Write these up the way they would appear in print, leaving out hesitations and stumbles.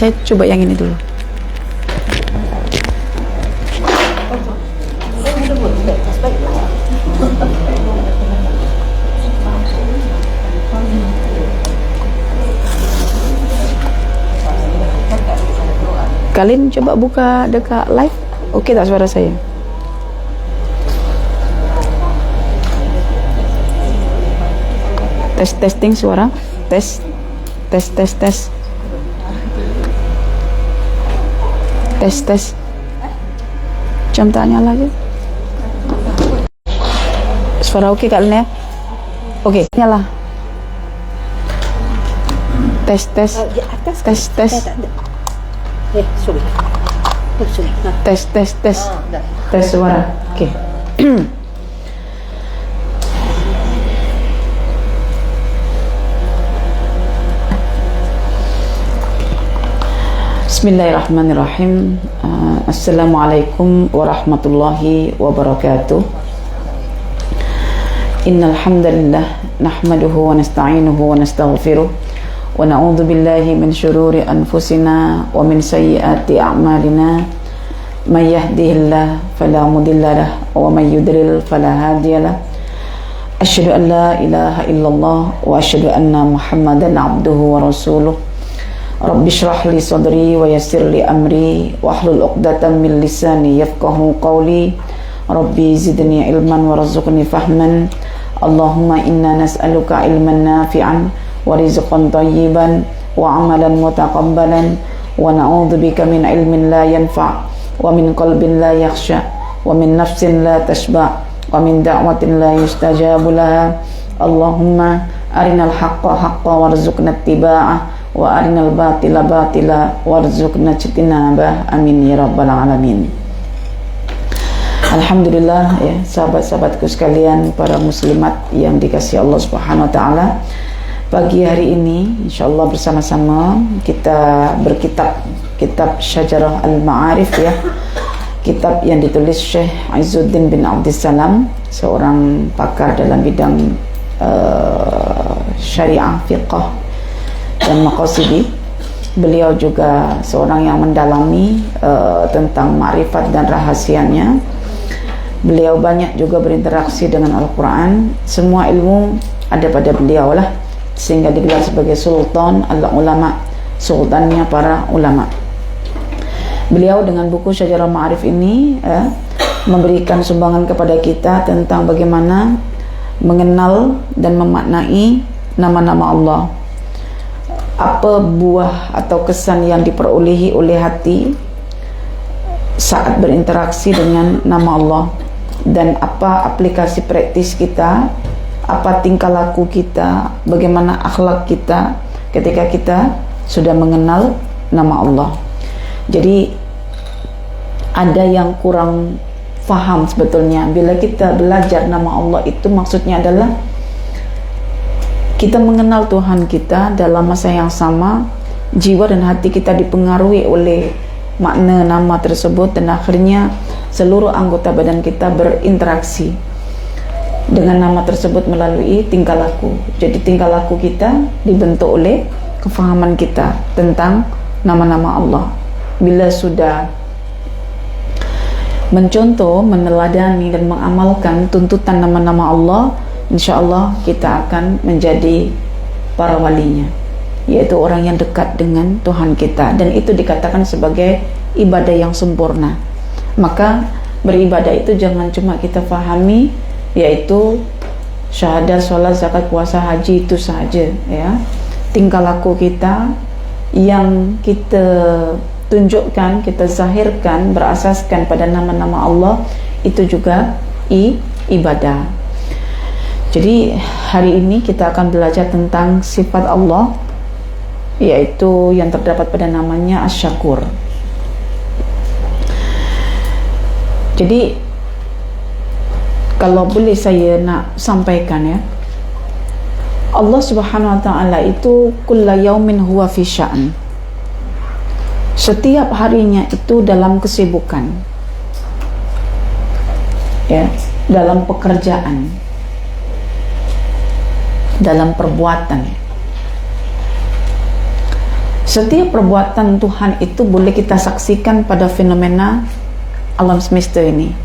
Saya coba yang ini dulu. Kalian coba buka dekat live. Oke tak suara saya? Testing suara. Tes. Jam tanya lagi. Suara oke kalian ya? Oke, nyala. Tes. Tes suara. Oke. Bismillahirrahmanirrahim. Assalamualaikum warahmatullahi wabarakatuh. Innal hamdalillah nahmaduhu wa nasta'inuhu wa nastaghfiruh wa na'udzu billahi min syururi anfusina wa min sayyiati a'malina. May yahdihillahu fala mudilla lahu wa may yudlil fala hadiya lahu. Asyhadu an la ilaha illallah wa asyhadu anna Muhammadan abduhu wa rasuluh. Rabbi shrah li sadri wa yassir li amri wahlul 'uqdatam min lisani yafqahu qawli. Rabbi zidni ilman warzuqni fahman. Allahumma inna nas'aluka ilman nafi'an wa rizqan thayyiban wa amalan mutaqabbalan wa na'udzubika min ilmin la yanfa' wa min qalbin la yakhsha wa min nafsin la tashba' wa min da'watin la yustajabu laha. Allahumma arinal haqqa haqqan warzuqna ittiba'ah wa arinal batila batila warzuqna ijtinabah. Amin ya rabbal alamin. Alhamdulillah ya, sahabat-sahabatku sekalian, para muslimat yang dikasihi Allah Subhanahu wa taala. Pagi hari ini insyaallah bersama-sama kita berkitab kitab Syajarah Al-Ma'arif ya. Kitab yang ditulis Syekh Izzuddin bin Abdissalam, seorang pakar dalam bidang syariah, fiqh dan maqasidi. Beliau juga seorang yang mendalami tentang ma'rifat dan rahasianya. Beliau banyak juga berinteraksi dengan Al-Quran. Semua ilmu ada pada beliau lah, sehingga digelar sebagai Sultan al-Ulama, sultannya para ulama. Beliau dengan buku Syajarah Ma'arif ini memberikan sumbangan kepada kita tentang bagaimana mengenal dan memaknai nama-nama Allah. Apa buah atau kesan yang diperolehi oleh hati saat berinteraksi dengan nama Allah, dan apa aplikasi praktis kita, apa tingkah laku kita, bagaimana akhlak kita ketika kita sudah mengenal nama Allah. Jadi ada yang kurang faham sebetulnya bila kita belajar nama Allah, itu maksudnya adalah kita mengenal Tuhan kita dalam masa yang sama. Jiwa dan hati kita dipengaruhi oleh makna nama tersebut, dan akhirnya seluruh anggota badan kita berinteraksi dengan nama tersebut melalui tingkah laku. Jadi tingkah laku kita dibentuk oleh kefahaman kita tentang nama-nama Allah. Bila sudah mencontoh, meneladani dan mengamalkan tuntutan nama-nama Allah, insya-Allah kita akan menjadi para walinya, yaitu orang yang dekat dengan Tuhan kita, dan itu dikatakan sebagai ibadah yang sempurna. Maka beribadah itu jangan cuma kita fahami, yaitu syahadat, sholat, zakat, puasa, haji, itu saja ya. Tingkah laku kita yang kita tunjukkan, kita zahirkan berasaskan pada nama-nama Allah, itu juga ibadah. Jadi hari ini kita akan belajar tentang sifat Allah, yaitu yang terdapat pada namanya Asy-Syakur. Jadi kalau boleh saya nak sampaikan ya, Allah Subhanahu wa taala itu kulla yaumin huwa fi sya'n. Setiap harinya itu dalam kesibukan. Ya, dalam pekerjaan, dalam perbuatan. Setiap perbuatan Tuhan itu boleh kita saksikan pada fenomena alam semesta ini.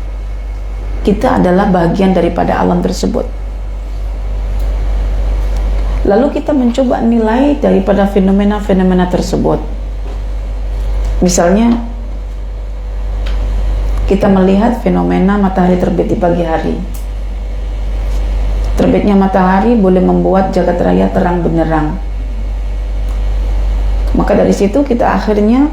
Kita adalah bagian daripada alam tersebut. Lalu kita mencoba nilai daripada fenomena-fenomena tersebut. Misalnya, kita melihat fenomena matahari terbit di pagi hari. Terbitnya matahari boleh membuat jagat raya terang benderang. Maka dari situ kita akhirnya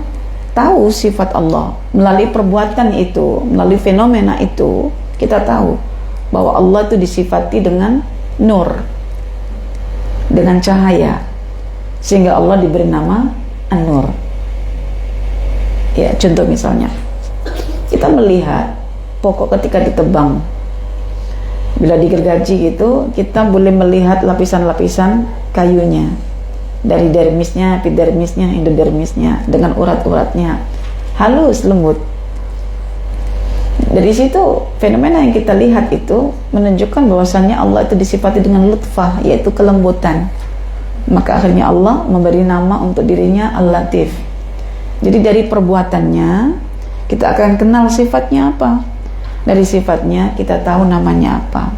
tahu sifat Allah. Melalui perbuatan itu, melalui fenomena itu, kita tahu bahwa Allah itu disifati dengan nur, dengan cahaya, sehingga Allah diberi nama An-Nur. Ya, contoh misalnya, kita melihat pokok ketika ditebang, bila digergaji gitu, kita boleh melihat lapisan-lapisan kayunya, dari dermisnya, epidermisnya, endodermisnya, dengan urat-uratnya, halus, lembut. Dari situ fenomena yang kita lihat itu menunjukkan bahwasannya Allah itu disifati dengan lutfah, yaitu kelembutan. Maka akhirnya Allah memberi nama untuk dirinya Al-Latif. Jadi dari perbuatannya kita akan kenal sifatnya apa. Dari sifatnya kita tahu namanya apa.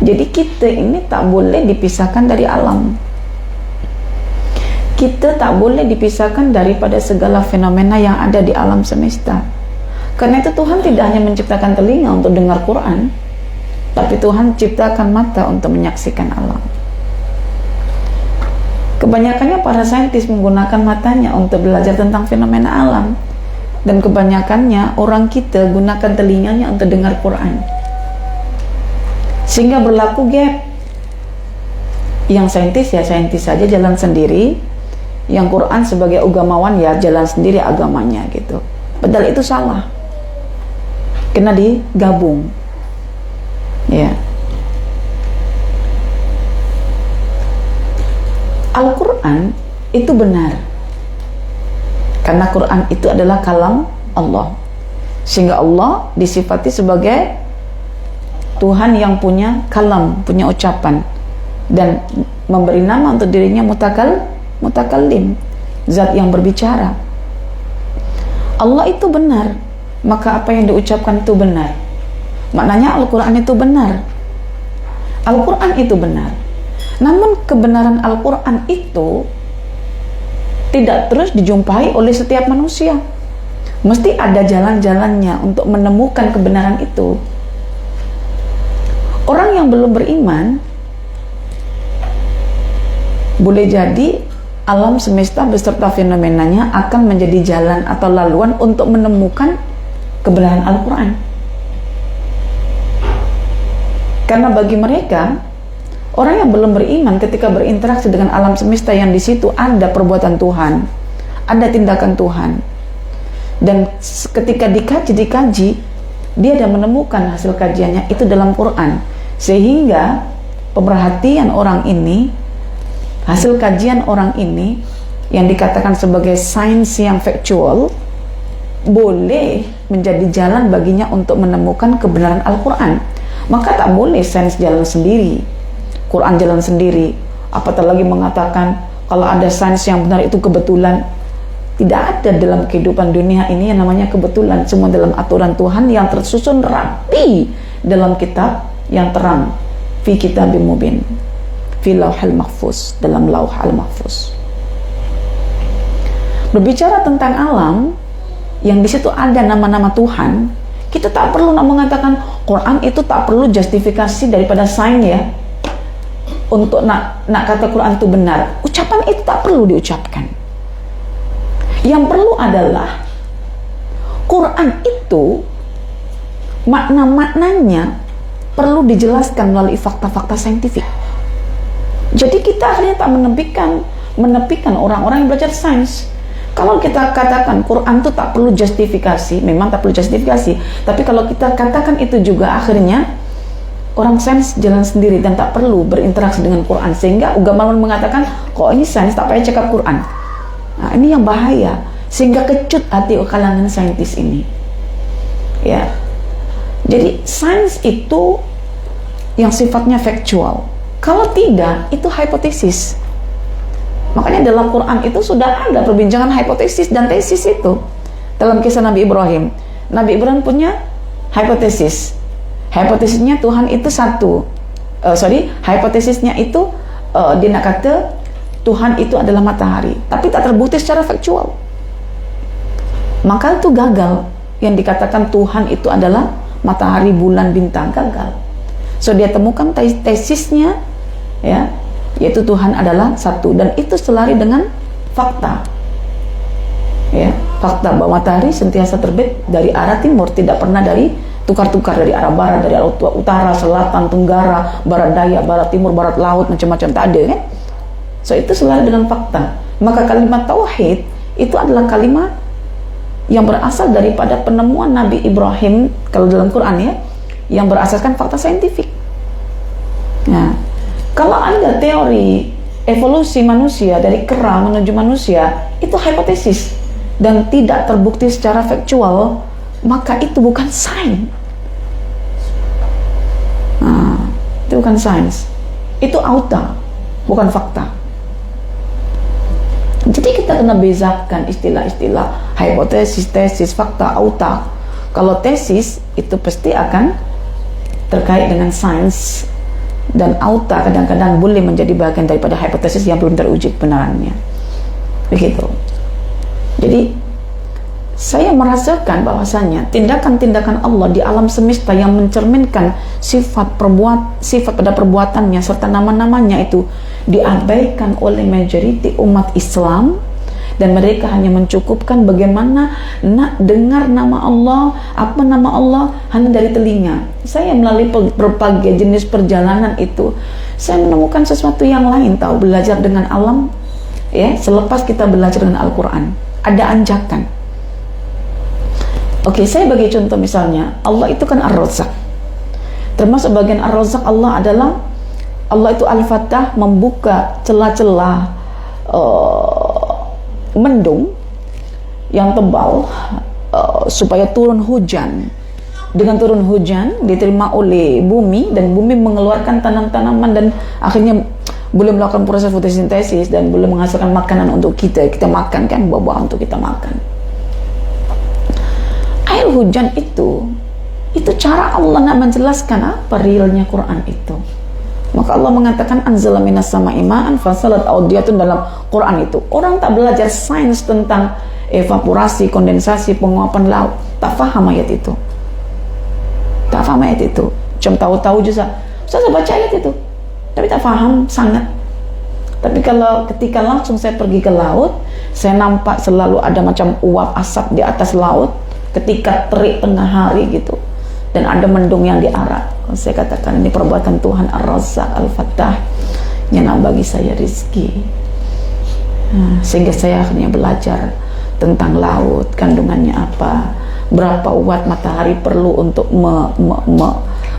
Jadi kita ini tak boleh dipisahkan dari alam. Kita tak boleh dipisahkan daripada segala fenomena yang ada di alam semesta. Karena itu Tuhan tidak hanya menciptakan telinga untuk dengar Quran, tapi Tuhan ciptakan mata untuk menyaksikan alam. Kebanyakannya para saintis menggunakan matanya untuk belajar tentang fenomena alam, dan kebanyakannya orang kita gunakan telinganya untuk dengar Quran, sehingga berlaku gap. Yang saintis ya saintis saja, jalan sendiri. Yang Quran sebagai agamawan ya jalan sendiri agamanya gitu. Padahal itu salah. Kena digabung. Ya. Al-Quran itu benar. Karena Quran itu adalah kalam Allah. Sehingga Allah disifati sebagai Tuhan yang punya kalam, punya ucapan, dan memberi nama untuk dirinya mutakallim, zat yang berbicara. Allah itu benar, maka apa yang diucapkan itu benar. Maknanya Al-Quran itu benar. Al-Quran itu benar. Namun kebenaran Al-Quran itu tidak terus dijumpai oleh setiap manusia. Mesti ada jalan-jalannya untuk menemukan kebenaran itu. Orang yang belum beriman, boleh jadi alam semesta beserta fenomenanya akan menjadi jalan atau laluan untuk menemukan kebenaran Al-Quran. Karena bagi mereka, orang yang belum beriman ketika berinteraksi dengan alam semesta yang di situ ada perbuatan Tuhan, ada tindakan Tuhan, dan ketika dikaji, dia ada menemukan hasil kajiannya itu dalam Quran, sehingga pemerhatian orang ini, hasil kajian orang ini yang dikatakan sebagai sains yang factual, boleh menjadi jalan baginya untuk menemukan kebenaran Al-Quran. Maka tak boleh sains jalan sendiri, Quran jalan sendiri, apatah lagi mengatakan kalau ada sains yang benar itu kebetulan. Tidak ada dalam kehidupan dunia ini yang namanya kebetulan. Semua dalam aturan Tuhan yang tersusun rapi dalam kitab yang terang, fi kitabim mubin, fi lauhil mahfuz, dalam lauh al-mahfuz. Berbicara tentang alam yang di situ ada nama-nama Tuhan, kita tak perlu nak mengatakan Quran itu tak perlu justifikasi daripada sains ya, untuk nak kata Quran itu benar. Ucapan itu tak perlu diucapkan. Yang perlu adalah Quran itu makna-maknanya perlu dijelaskan melalui fakta-fakta saintifik. Jadi kita akhirnya tak menepikan orang-orang yang belajar sains. Kalau kita katakan Quran itu tak perlu justifikasi, memang tak perlu justifikasi, tapi kalau kita katakan itu juga akhirnya orang sains jalan sendiri dan tak perlu berinteraksi dengan Quran, sehingga agamawan mengatakan kok ini sains tak payah cakap Quran. Nah, ini yang bahaya, sehingga kecut hati kalangan saintis ini. Ya. Jadi sains itu yang sifatnya factual. Kalau tidak, itu hipotesis. Makanya dalam Quran itu sudah ada perbincangan hipotesis dan tesis itu. Dalam kisah Nabi Ibrahim, Nabi Ibrahim punya hipotesis. Hipotesisnya Tuhan itu satu. Hipotesisnya itu dia nak kata Tuhan itu adalah matahari, tapi tak terbukti secara faktual. Maka itu gagal. Yang dikatakan Tuhan itu adalah matahari, bulan, bintang, gagal. So dia temukan tesisnya, ya, yaitu Tuhan adalah satu, dan itu selari dengan fakta, ya, fakta bahwa matahari sentiasa terbit dari arah timur, tidak pernah dari tukar-tukar dari arah barat, dari arah utara, selatan, tenggara, barat daya, barat timur, barat laut, macam-macam, tak ada kan. So itu selari dengan fakta. Maka kalimat tauhid itu adalah kalimat yang berasal daripada penemuan Nabi Ibrahim kalau dalam Quran, ya, yang berasaskan fakta saintifik. Nah, kalau ada teori evolusi manusia dari kera menuju manusia, itu hipotesis dan tidak terbukti secara faktual, maka itu bukan sains. Nah, itu bukan sains, itu auta, bukan fakta. Jadi kita kena bezakan istilah-istilah hipotesis, tesis, fakta, auta. Kalau tesis itu pasti akan terkait dengan sains, dan auta kadang-kadang boleh menjadi bagian daripada hipotesis yang belum teruji kebenarannya. Begitu. Jadi saya merasakan bahwasanya tindakan-tindakan Allah di alam semesta yang mencerminkan sifat pada perbuatannya serta nama-namanya itu diabaikan oleh majoriti umat Islam, dan mereka hanya mencukupkan bagaimana nak dengar nama Allah, apa nama Allah hanya dari telinga. Saya melalui berbagai jenis perjalanan itu, saya menemukan sesuatu yang lain, tahu, belajar dengan alam, ya, selepas kita belajar dengan Al-Quran ada anjakan. Oke, saya bagi contoh misalnya, Allah itu kan Ar-Razzaq. Termasuk bagian Ar-Razzaq Allah adalah, Allah itu Al-Fattah, membuka celah-celah mendung yang tebal supaya turun hujan. Dengan turun hujan diterima oleh bumi, dan bumi mengeluarkan tanam-tanaman, dan akhirnya boleh melakukan proses fotosintesis dan boleh menghasilkan makanan untuk kita makan, kan, buah-buah untuk kita makan. Air hujan itu cara Allah nak menjelaskan apa realnya Quran itu. Maka Allah mengatakan anzala minas sama'i ma'an fasalat audiyatun dalam Quran itu. Orang tak belajar sains tentang evaporasi, kondensasi, penguapan laut, tak faham ayat itu. Tak faham ayat itu. Cuma tahu-tahu juga. Saya baca ayat itu, tapi tak faham sangat. Tapi kalau ketika langsung saya pergi ke laut, saya nampak selalu ada macam uap asap di atas laut ketika terik tengah hari gitu. Dan ada mendung yang diarak. Saya katakan ini perbuatan Tuhan Ar-Razzaq Al-Fattah yang nak bagi saya rizki. Sehingga saya akhirnya belajar tentang laut, kandungannya apa, berapa watt matahari perlu untuk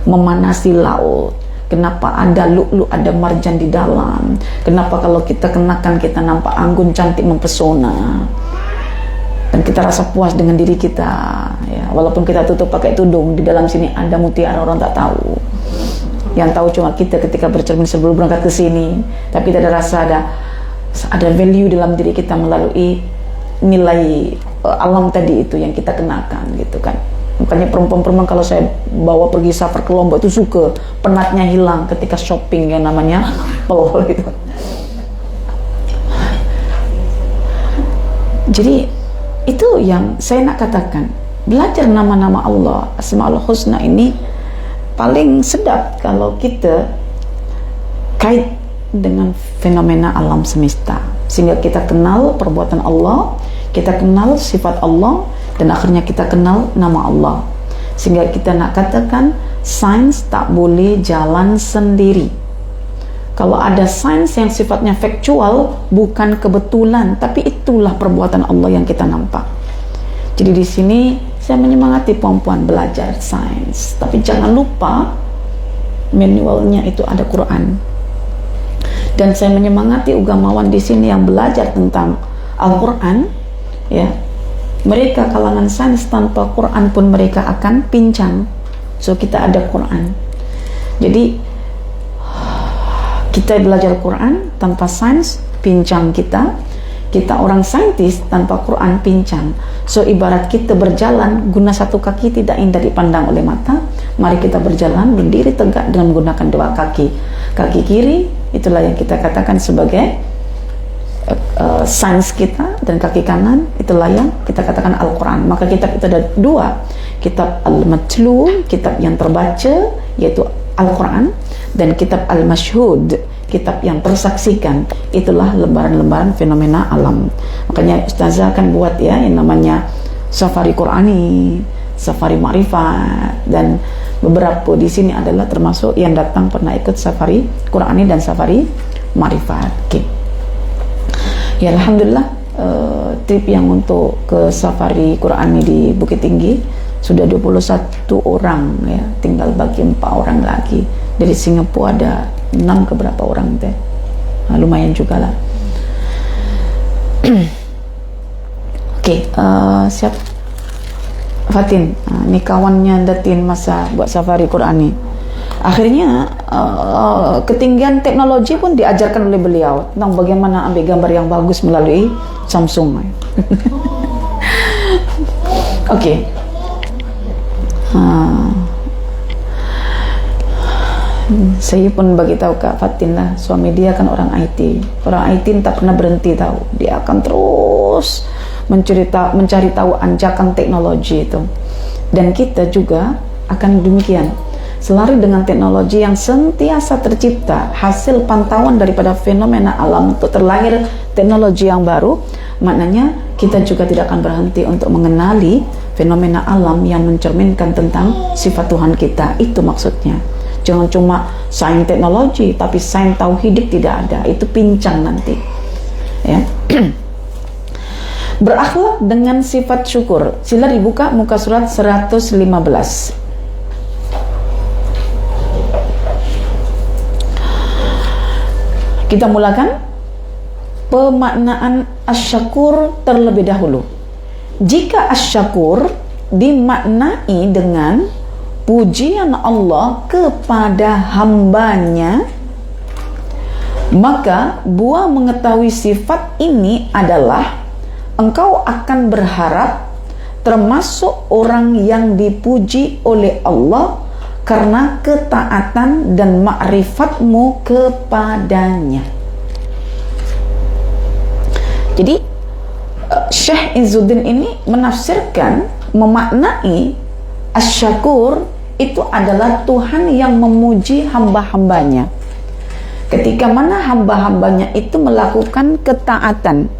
memanasi laut, kenapa ada lu'lu', ada marjan di dalam, kenapa kalau kita kenakan kita nampak anggun cantik mempesona, dan kita rasa puas dengan diri kita, ya, walaupun kita tutup pakai tudung, di dalam sini ada mutiara, orang tak tahu. Yang tahu cuma kita ketika bercermin sebelum berangkat ke sini. Tapi tidak ada rasa ada value dalam diri kita melalui nilai alam tadi itu yang kita kenakan, gitu kan. Makanya perempuan-perempuan kalau saya bawa pergi safar ke Lombok itu suka penatnya hilang ketika shopping yang namanya pel gitu. Jadi itu yang saya nak katakan, belajar nama-nama Allah, Asmaul Husna ini paling sedap kalau kita kait dengan fenomena alam semesta, sehingga kita kenal perbuatan Allah, kita kenal sifat Allah, dan akhirnya kita kenal nama Allah. Sehingga kita nak katakan sains tak boleh jalan sendiri. Kalau ada sains yang sifatnya faktual, bukan kebetulan, tapi itulah perbuatan Allah yang kita nampak. Jadi di sini saya menyemangati puan-puan belajar sains, tapi jangan lupa manualnya itu ada Quran. Dan saya menyemangati ugamawan di sini yang belajar tentang Al-Quran, ya. Mereka kalangan sains tanpa Quran pun mereka akan pincang. So kita ada Quran. Jadi kita belajar Quran tanpa sains pincang kita. Kita orang saintis tanpa Quran pincang. So ibarat kita berjalan guna satu kaki tidak indah dipandang oleh mata. Mari kita berjalan berdiri tegak dengan menggunakan dua kaki. Kaki kiri itulah yang kita katakan sebagai sains kita, dan kaki kanan itulah yang kita katakan Al-Quran. Maka kitab itu ada dua, kitab Al-Matlu, kitab yang terbaca yaitu Al-Quran, dan kitab Al-Mashhud, kitab yang tersaksikan. Itulah lembaran-lembaran fenomena alam. Makanya Ustazah akan buat ya yang namanya safari Qurani, safari Ma'rifat, dan beberapa di sini adalah termasuk yang datang pernah ikut safari Qurani dan safari Ma'rifat. Okay. Ya alhamdulillah, trip yang untuk ke safari Qurani di Bukit Tinggi sudah 21 orang ya, tinggal bagi 4 orang lagi. Dari Singapura ada 6 ke berapa orang teh. Nah, lumayan juga lah. Oke, siap Fatin, ini kawannya Datin masa buat safari Qurani. Akhirnya ketinggian teknologi pun diajarkan oleh beliau tentang bagaimana ambil gambar yang bagus melalui Samsung. Oke. Saya pun bagi tahu Kak Fatin lah, suami dia kan orang IT. Orang IT tak pernah berhenti tahu. Dia akan terus mencari tahu anjakan teknologi itu. Dan kita juga akan demikian. Selari dengan teknologi yang sentiasa tercipta, hasil pantauan daripada fenomena alam untuk terlahir teknologi yang baru, maknanya kita juga tidak akan berhenti untuk mengenali fenomena alam yang mencerminkan tentang sifat Tuhan kita. Itu maksudnya. Jangan cuma sains teknologi, tapi sains tauhidik tidak ada. Itu pincang nanti. Ya. Berakhlak dengan sifat syukur. Sila dibuka muka surat 115. Kita mulakan pemaknaan asyakur terlebih dahulu. Jika asyakur dimaknai dengan pujian Allah kepada hambanya, maka buah mengetahui sifat ini adalah engkau akan berharap termasuk orang yang dipuji oleh Allah karena ketaatan dan ma'rifatmu kepadanya. Jadi Syekh Izzuddin ini menafsirkan, memaknai asyakur itu adalah Tuhan yang memuji hamba-hambanya. Ketika mana hamba-hambanya itu melakukan ketaatan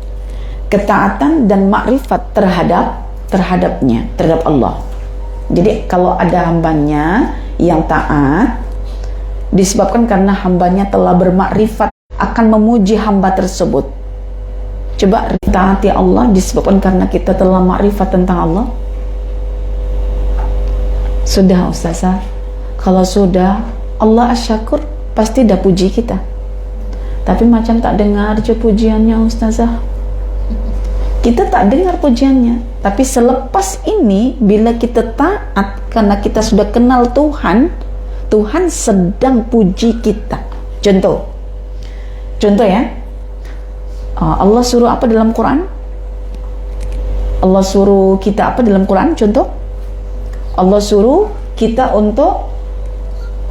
dan makrifat terhadapnya, terhadap Allah. Jadi kalau ada hambanya yang taat, disebabkan karena hambanya telah bermakrifat akan memuji hamba tersebut. Coba taati Allah disebabkan karena kita telah makrifat tentang Allah. Sudah Ustazah, kalau sudah Allah asyakur pasti dah puji kita. Tapi macam tak dengar je pujiannya Ustazah. Kita tak dengar pujiannya. Tapi selepas ini bila kita taat karena kita sudah kenal Tuhan, Tuhan sedang puji kita. Contoh ya, Allah suruh apa dalam Quran? Allah suruh kita apa dalam Quran? Contoh, Allah suruh kita untuk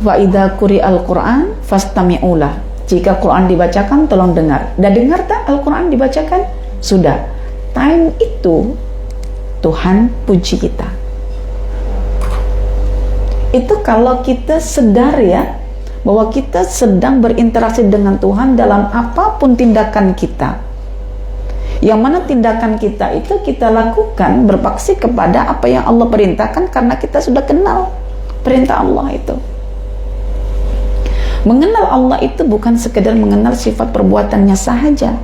wa idza quri'al Qur'an fastami'ulah. Jika Quran dibacakan tolong dengar. Dah dengar tak Al-Quran dibacakan? Sudah. Time itu Tuhan puji kita. Itu kalau kita sedar ya bahwa kita sedang berinteraksi dengan Tuhan dalam apapun tindakan kita. Yang mana tindakan kita itu kita lakukan berpaksi kepada apa yang Allah perintahkan karena kita sudah kenal perintah Allah itu. Mengenal Allah itu bukan sekedar mengenal sifat perbuatannya sahaja,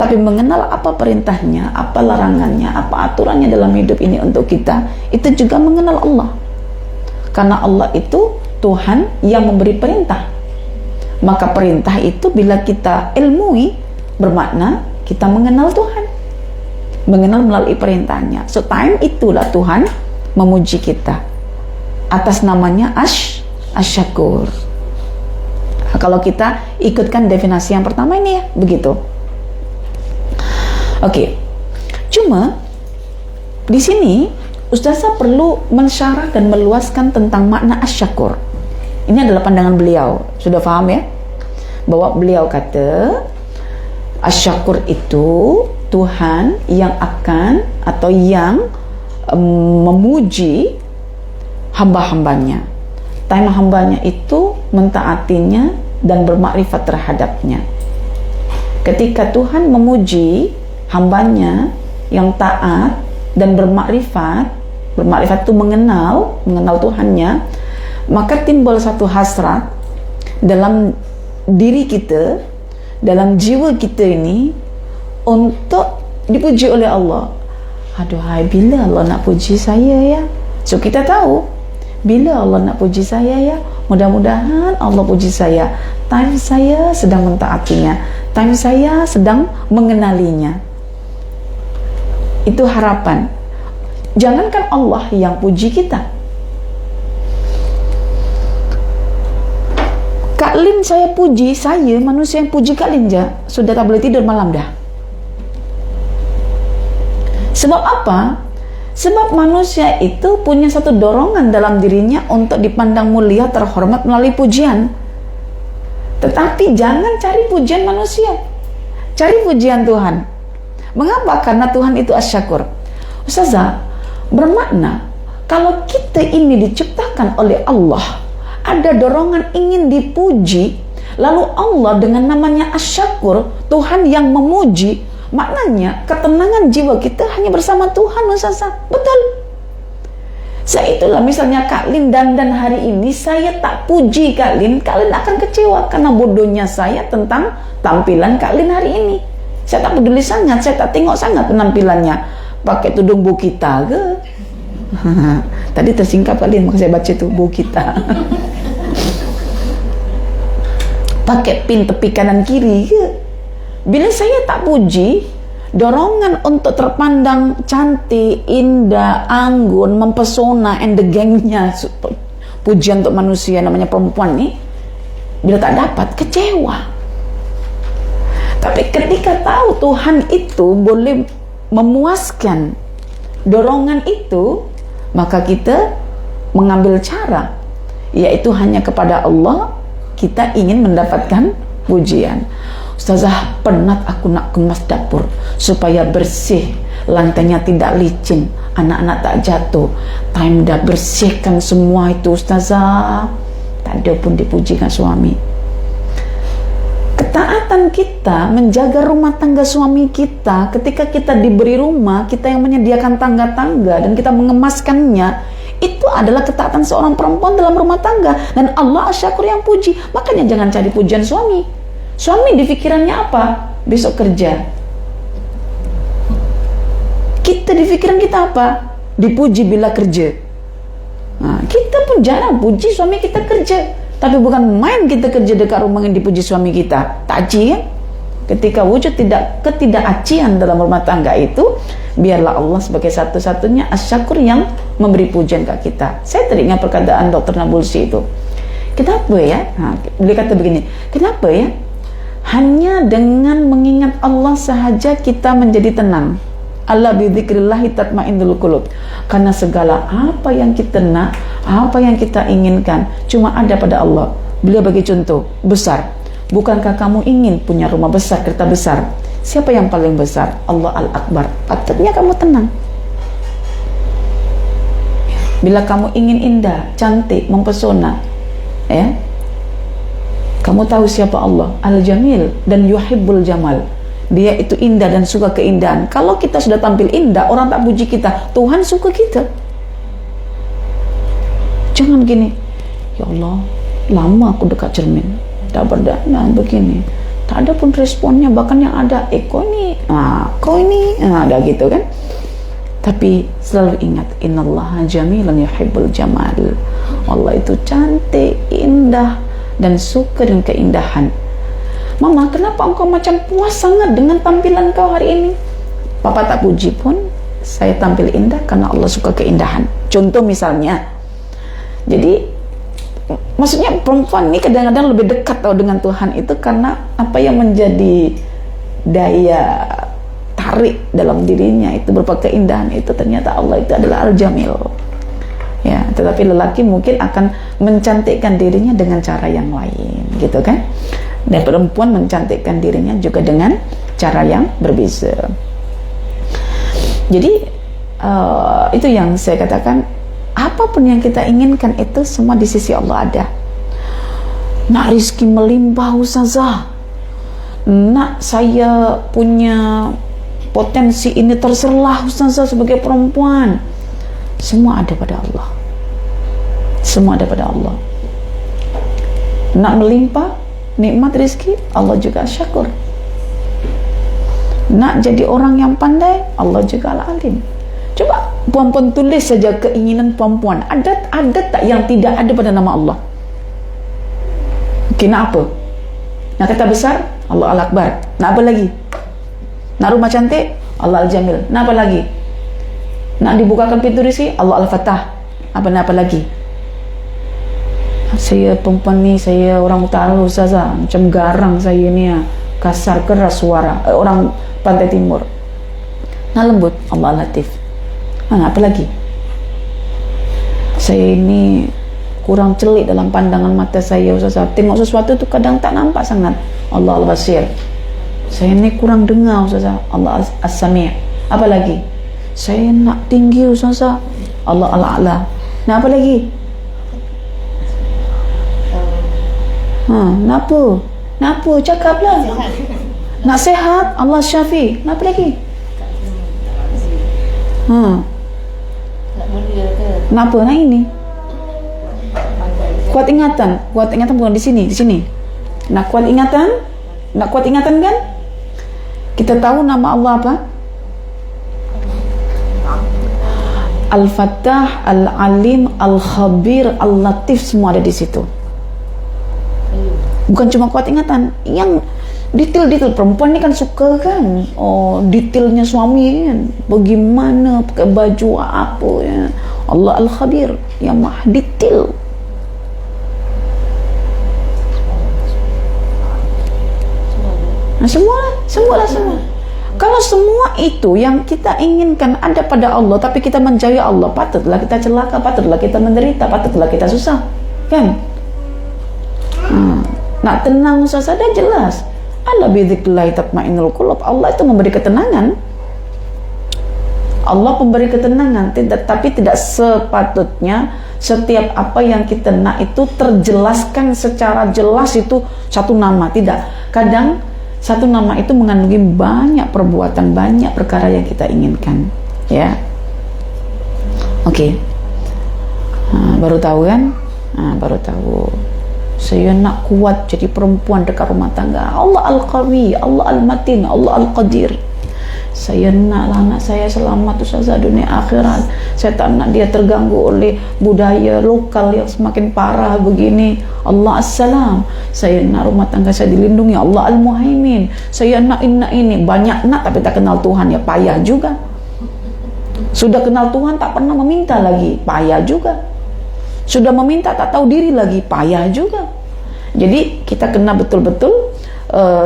tapi mengenal apa perintahnya, apa larangannya, apa aturannya dalam hidup ini untuk kita. Itu juga mengenal Allah. Karena Allah itu Tuhan yang memberi perintah. Maka perintah itu bila kita ilmui, bermakna kita mengenal Tuhan, mengenal melalui perintahnya. So time itulah Tuhan memuji kita atas namanya asyakur. Kalau kita ikutkan definisi yang pertama ini ya, begitu. Oke. Cuma di sini Ustazah perlu mensyarah dan meluaskan tentang makna asyakur. Ini adalah pandangan beliau. Sudah paham ya? Bahwa beliau kata asyakur itu Tuhan yang akan atau yang memuji hamba-hambanya. Time hambanya itu mentaatinya dan bermakrifat terhadapnya. Ketika Tuhan memuji hambanya yang taat dan bermakrifat itu mengenal Tuhannya, maka timbul satu hasrat dalam diri kita, dalam jiwa kita ini untuk dipuji oleh Allah. Aduhai, bila Allah nak puji saya ya? So kita tahu bila Allah nak puji saya ya, mudah-mudahan Allah puji saya. Time saya sedang mentaatinya, time saya sedang mengenalinya. Itu harapan. Jangankan Allah yang puji kita. Kak Lin saya puji, saya manusia yang puji Kak Lin je, sudah tak boleh tidur malam dah. Sebab apa? Sebab manusia itu punya satu dorongan dalam dirinya untuk dipandang mulia, terhormat melalui pujian. Tetapi jangan cari pujian manusia, cari pujian Tuhan. Mengapa? Karena Tuhan itu asyakur. Ustazah, bermakna kalau kita ini diciptakan oleh Allah, ada dorongan ingin dipuji, lalu Allah dengan namanya asyakur, Tuhan yang memuji, maknanya ketenangan jiwa kita hanya bersama Tuhan. Ustazah, betul. Itulah misalnya Kak Lin dandan hari ini, saya tak puji Kak Lin akan kecewa karena bodohnya saya tentang tampilan Kak Lin hari ini. Saya tak peduli sangat, saya tak tengok sangat penampilannya. Pakai tudung Bukita ke? Tadi tersingkap Kak Lin, maka saya baca itu Bukita. Pakai pin tepi kanan kiri ke? Bila saya tak puji, dorongan untuk terpandang cantik, indah, anggun, mempesona, and the gangnya, pujian untuk manusia namanya perempuan nih, bila tak dapat, kecewa. Tapi ketika tahu Tuhan itu boleh memuaskan dorongan itu, maka kita mengambil cara, yaitu hanya kepada Allah kita ingin mendapatkan pujian. Ustazah, penat aku nak kemas dapur supaya bersih, lantainya tidak licin, anak-anak tak jatuh. Time dah bersihkan semua itu Ustazah, tak ada pun dipujikan suami. Ketaatan kita menjaga rumah tangga suami kita, ketika kita diberi rumah, kita yang menyediakan tangga-tangga dan kita mengemaskannya, itu adalah ketaatan seorang perempuan dalam rumah tangga. Dan Allah asyakur yang puji. Makanya jangan cari pujian suami. Suami di pikirannya apa? Besok kerja. Kita di pikiran kita apa? Dipuji bila kerja. Nah, kita pun jarang puji suami kita kerja. Tapi bukan main kita kerja dekat rumah yang dipuji suami kita. Tak aci kan? Ketika wujud ketidakacian dalam rumah tangga itu, biarlah Allah sebagai satu-satunya asyakur yang memberi pujian ke kita. Saya teringat perkataan Dr. Nabulsi itu. Kenapa ya? Beliau kata begini, kenapa ya? Hanya dengan mengingat Allah sahaja kita menjadi tenang. Allah bidzikrillahi tatmainnul qulub. Karena segala apa yang kita nak, apa yang kita inginkan cuma ada pada Allah. Beliau bagi contoh besar. Bukankah kamu ingin punya rumah besar, kereta besar? Siapa yang paling besar? Allah Al-Akbar. Patutnya kamu tenang. Bila kamu ingin indah, cantik, mempesona, ya, kamu tahu siapa Allah? Al-Jamil dan yuhibbul jamal. Dia itu indah dan suka keindahan. Kalau kita sudah tampil indah, orang tak puji kita, Tuhan suka kita. Jangan gini, ya Allah, lama aku dekat cermin, tak berdandan begini, tak ada pun responnya, bahkan yang ada, kau ini, ada gitu kan. Tapi selalu ingat, innallaha jamilun yuhibbul jamal. Allah itu cantik, indah, dan suka dengan keindahan. Mama, kenapa engkau macam puas sangat dengan tampilan kau hari ini? Papa tak puji pun, saya tampil indah karena Allah suka keindahan. Contoh misalnya, jadi maksudnya perempuan ini kadang-kadang lebih dekat dengan Tuhan itu karena apa yang menjadi daya tarik dalam dirinya itu berupa keindahan itu, ternyata Allah itu adalah Al-Jamil. Ya, tetapi lelaki mungkin akan mencantikkan dirinya dengan cara yang lain, gitu kan? Dan perempuan mencantikkan dirinya juga dengan cara yang berbeza. Jadi itu yang saya katakan, apapun yang kita inginkan itu semua di sisi Allah ada. Nak rizki melimpah Ustazah, nak saya punya potensi ini terserlah Ustazah sebagai perempuan, semua ada pada Allah. Semua ada pada Allah. Nak melimpah nikmat rizki, Allah juga syakur. Nak jadi orang yang pandai, Allah juga Al-Alim. Coba puan-puan tulis saja keinginan puan-puan. Ada tak yang tidak ada pada nama Allah? Okey, nak apa? Nak kata besar? Allah Al-Akbar. Nak apa lagi? Nak rumah cantik? Allah Al-Jamil. Nak apa lagi? Nak dibukakan pintu rezeki? Allah Al-Fatah. Apa lagi? Saya perempuan ni, saya orang utara Ustazah, macam garang saya ni, kasar keras suara. Orang pantai timur. Nak lembut? Allah Latif. Apa lagi? Saya ini kurang celik dalam pandangan mata saya Ustazah. Tengok sesuatu tu kadang tak nampak sangat. Allah Al-Basir. Saya ni kurang dengar Ustazah. Allah As-Sami'. Apa lagi? Saya nak tinggi Ustazah. Allah Al-A'la. Nak apa lagi? Nak apa? Nak apa? Cakaplah. Nak sehat? Allah Syafi'. Nak apa lagi? Nak apa? Nak ini? Kuat ingatan bukan di sini. Nak kuat ingatan? Nak kuat ingatan kan? Kita tahu nama Allah apa? Al-Fattah, Al-Alim, Al-Khabir, Al-Latif, semua ada di situ. Bukan cuma kuat ingatan, yang detail-detail. Perempuan ni kan suka kan, detailnya suami kan, bagaimana pakai baju apa ya. Allah Al-Khabir, yang maha detail. Semua. Kalau semua itu yang kita inginkan ada pada Allah, tapi kita menjauhi Allah, patutlah kita celaka, patutlah kita menderita, patutlah kita susah, kan? Nak tenang Ustazah, dah jelas. Ala bidzikrillah tatmainnul qulub. Allah itu memberi ketenangan. Allah memberi ketenangan, tapi tidak sepatutnya setiap apa yang kita nak itu terjelaskan secara jelas itu satu nama. Tidak. Kadang satu nama itu mengandungi banyak perbuatan, banyak perkara yang kita inginkan, ya. Okey. Baru tahu kan? Baru tahu. Saya nak kuat jadi perempuan dekat rumah tangga. Allah Al-Qawi, Allah Al-Matin, Allah Al-Qadir. Saya naklah anak saya selamat Ustazah dunia akhirat. Saya tak nak dia terganggu oleh budaya lokal yang semakin parah begini. Allah As-Salam. Saya nak rumah tangga saya dilindungi. Allah Al-Muhaimin. Saya nak ini. Banyak nak tapi tak kenal Tuhan, ya payah juga. Sudah kenal Tuhan tak pernah meminta lagi, payah juga. Sudah meminta tak tahu diri lagi, payah juga. Jadi kita kena betul-betul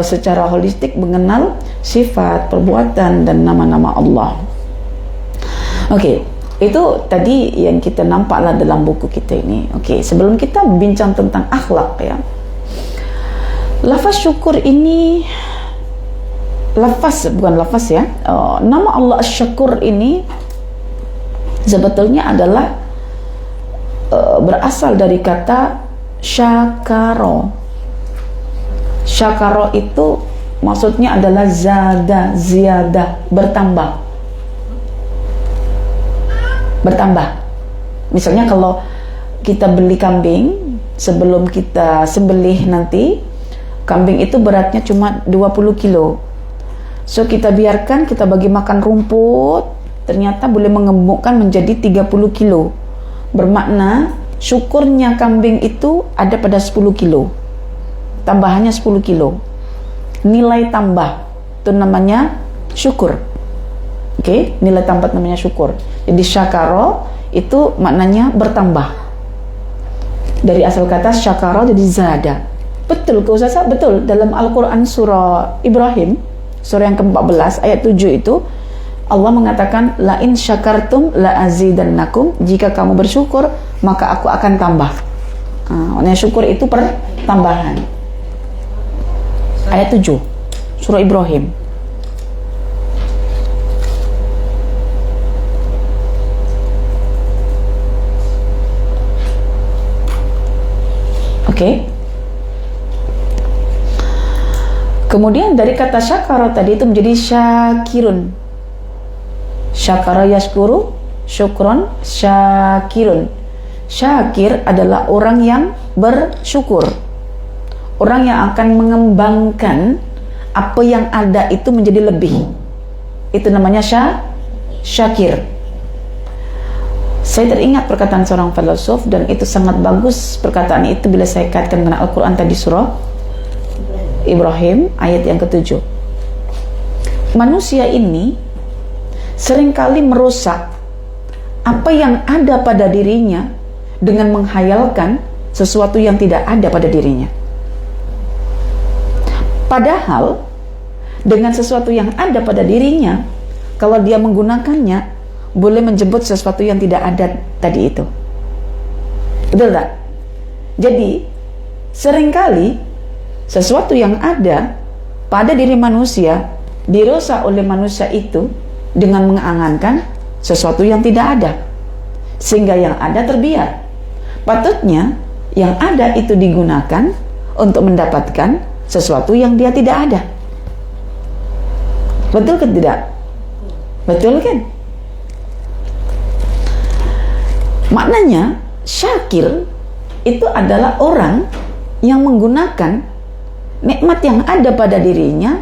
secara holistik mengenal sifat, perbuatan dan nama-nama Allah. Okey, itu tadi yang kita nampaklah dalam buku kita ini. Okey, sebelum kita bincang tentang akhlak ya, lafaz syukur ini, nama Allah Asy-Syakur ini sebetulnya adalah berasal dari kata syakaro. Syakaro itu maksudnya adalah ziyadah, bertambah. Misalnya kalau kita beli kambing, sebelum kita sembelih nanti, kambing itu beratnya cuma 20 kilo. So kita biarkan, kita bagi makan rumput, ternyata boleh mengemukkan menjadi 30 kilo. Bermakna syukurnya kambing itu ada pada 10 kilo. Tambahannya 10 kilo. Nilai tambah itu namanya syukur. Okey, nilai tambah namanya syukur. Jadi syakaro itu maknanya bertambah. Dari asal kata syakaro jadi zada. Betul ke Ustazah? Betul. Dalam Al-Quran surah Ibrahim surah yang ke-14 ayat 7 itu Allah mengatakan la in syakartum la azidannakum, jika kamu bersyukur maka aku akan tambah. Nah, syukur itu pertambahan. Ayat 7 surah Ibrahim. Oke. Kemudian dari kata syakara tadi itu menjadi syakirun. Syakara yashkuru, syukron, syakirun. Syakir adalah orang yang bersyukur, orang yang akan mengembangkan apa yang ada itu menjadi lebih. Itu namanya syakir. Saya teringat perkataan seorang filosof, dan itu sangat bagus perkataan itu bila saya kaitkan dengan Al-Quran tadi, surah Ibrahim ayat yang ke-7. Manusia ini seringkali merusak apa yang ada pada dirinya dengan menghayalkan sesuatu yang tidak ada pada dirinya. Padahal dengan sesuatu yang ada pada dirinya, kalau dia menggunakannya, boleh menjemput sesuatu yang tidak ada tadi itu. Betul tak? Jadi seringkali sesuatu yang ada pada diri manusia dirusak oleh manusia itu dengan mengangankan sesuatu yang tidak ada, sehingga yang ada terbiar. Patutnya yang ada itu digunakan untuk mendapatkan sesuatu yang dia tidak ada. Betul ke tidak? Betul kan? Maknanya syakir itu adalah orang yang menggunakan nikmat yang ada pada dirinya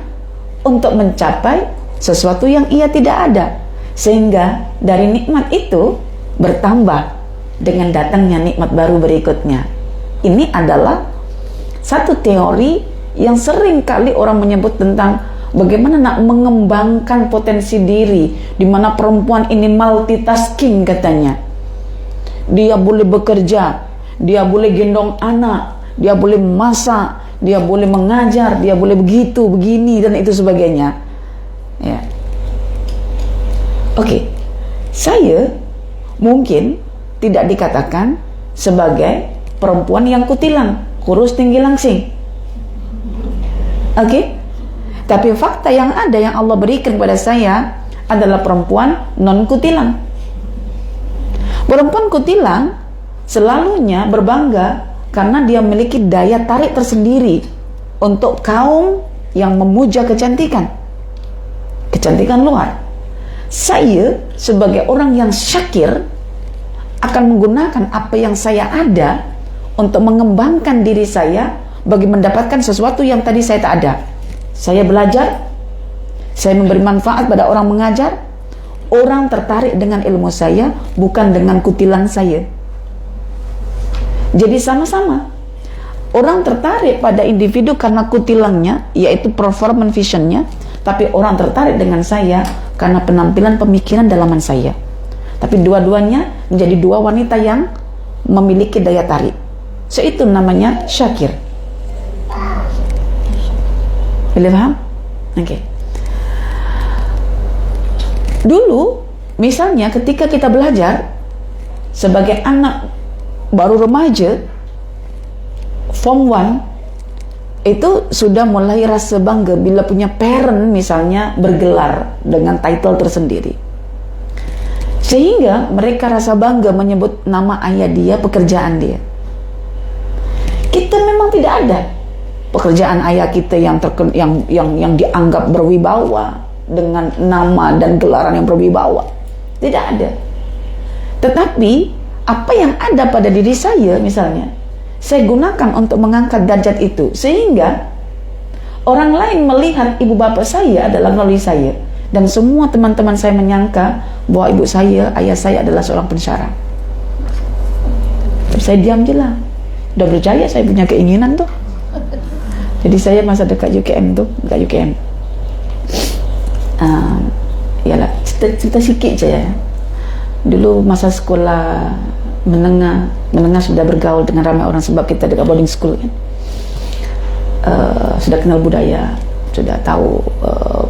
untuk mencapai sesuatu yang ia tidak ada, sehingga dari nikmat itu bertambah dengan datangnya nikmat baru berikutnya. Ini adalah satu teori yang sering kali orang menyebut tentang bagaimana nak mengembangkan potensi diri, di mana perempuan ini multitasking katanya. Dia boleh bekerja, dia boleh gendong anak, dia boleh masak, dia boleh mengajar, dia boleh begitu, begini, dan itu sebagainya. Ya. Oke. Saya mungkin tidak dikatakan sebagai perempuan yang kutilang, kurus tinggi langsing. Oke. Tapi fakta yang ada yang Allah berikan kepada saya adalah perempuan non kutilang. Perempuan kutilang selalunya berbangga karena dia memiliki daya tarik tersendiri untuk kaum yang memuja kecantikan luar. Saya sebagai orang yang syakir akan menggunakan apa yang saya ada untuk mengembangkan diri saya bagi mendapatkan sesuatu yang tadi saya tak ada. Saya belajar, saya memberi manfaat pada orang mengajar. Orang tertarik dengan ilmu saya, bukan dengan kutilang saya. Jadi sama-sama orang tertarik pada individu karena kutilangnya, yaitu performance visionnya, tapi orang tertarik dengan saya karena penampilan pemikiran dalaman saya. Tapi dua-duanya menjadi dua wanita yang memiliki daya tarik. So, itu namanya syakir. Boleh paham? Oke. Dulu misalnya ketika kita belajar sebagai anak baru remaja, form 1, itu sudah mulai rasa bangga bila punya parent misalnya bergelar dengan title tersendiri, sehingga mereka rasa bangga menyebut nama ayah dia, pekerjaan dia. Kita memang tidak ada pekerjaan ayah kita yang dianggap berwibawa dengan nama dan gelaran yang berwibawa. Tidak ada. Tetapi apa yang ada pada diri saya misalnya, saya gunakan untuk mengangkat derajat itu, sehingga orang lain melihat ibu bapak saya adalah melalui saya, dan semua teman-teman saya menyangka bahwa ibu saya, ayah saya adalah seorang pensyarah. Saya diam je lah. Udah percaya saya punya keinginan tuh. Jadi saya masa dekat UKM tuh, dekat UKM. Yalah, cerita sikit je ya. Dulu masa sekolah menengah sudah bergaul dengan ramai orang sebab kita dekat boarding school kan. Sudah kenal budaya. sudah tahu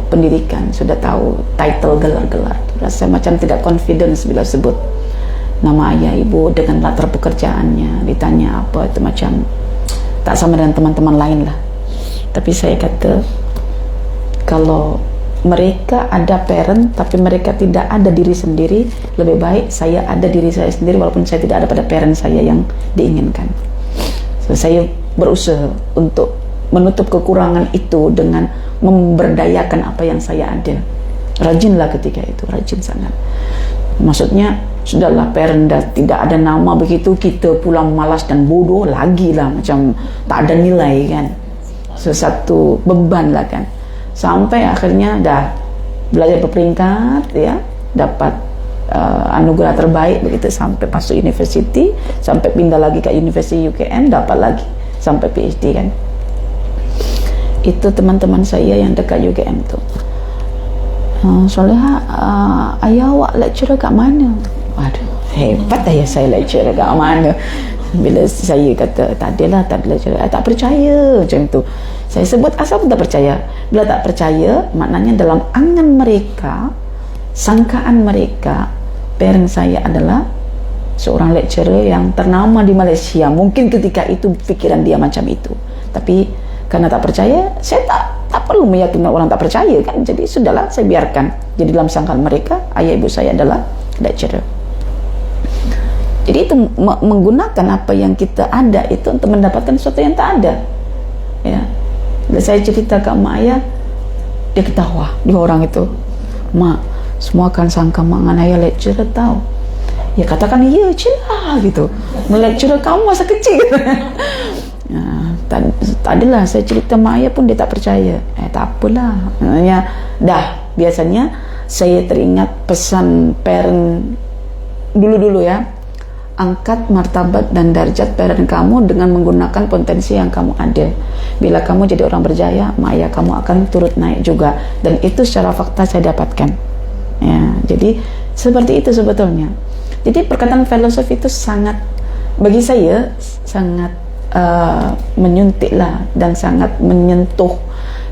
pendidikan, sudah tahu title gelar-gelar. Rasa macam tidak confidence bila sebut nama ayah ibu dengan latar pekerjaannya. Ditanya apa, itu macam tak sama dengan teman-teman lain lah. Tapi saya kata, kalau mereka ada parent tapi mereka tidak ada diri sendiri, lebih baik saya ada diri saya sendiri walaupun saya tidak ada pada parent saya yang diinginkan. So, saya berusaha untuk menutup kekurangan itu dengan memberdayakan apa yang saya ada. Rajinlah ketika itu, rajin sangat. Maksudnya, sudahlah parent dah tidak ada nama begitu, kita pula malas dan bodoh lagi lah, macam tak ada nilai kan. Satu beban lah kan. Sampai akhirnya dah belajar berperingkat ya, dapat anugerah terbaik begitu, sampai masuk universiti, sampai pindah lagi ke Universiti UKM, dapat lagi sampai PhD kan. Itu teman-teman saya yang dekat UKM tu, Soleha, ayah awak lecturer kat mana? Aduh, hebat ayah saya lecturer kat mana. Bila saya kata tak adalah, tak ada lecturer, tak percaya macam tu. Saya sebut asal pun tak percaya. Bila tak percaya, maknanya dalam angan mereka, sangkaan mereka, parent saya adalah seorang lecturer yang ternama di Malaysia. Mungkin ketika itu fikiran dia macam itu. Tapi karena tak percaya, saya tak perlu meyakinkan orang tak percaya kan. Jadi sudahlah, saya biarkan. Jadi dalam sangkaan mereka, ayah ibu saya adalah lecturer. Jadi itu menggunakan apa yang kita ada itu untuk mendapatkan sesuatu yang tak ada. Ya. Bila saya cerita ke mak ayah, dia ketawa, dua orang itu. Mak, semua akan sangka mak dengan ayah lecturer tahu. Ya katakan iya celah gitu. Lecturer kamu masa kecil. Tak adalah, saya cerita mak ayah pun dia tak percaya. Tak apalah, maknanya dah, biasanya saya teringat pesan parent dulu-dulu ya, angkat martabat dan darjat parent kamu dengan menggunakan potensi yang kamu ada. Bila kamu jadi orang berjaya, mak ayah kamu akan turut naik juga, dan itu secara fakta saya dapatkan ya. Jadi seperti itu sebetulnya. Jadi perkataan filosofi itu sangat, bagi saya sangat menyuntik lah, dan sangat menyentuh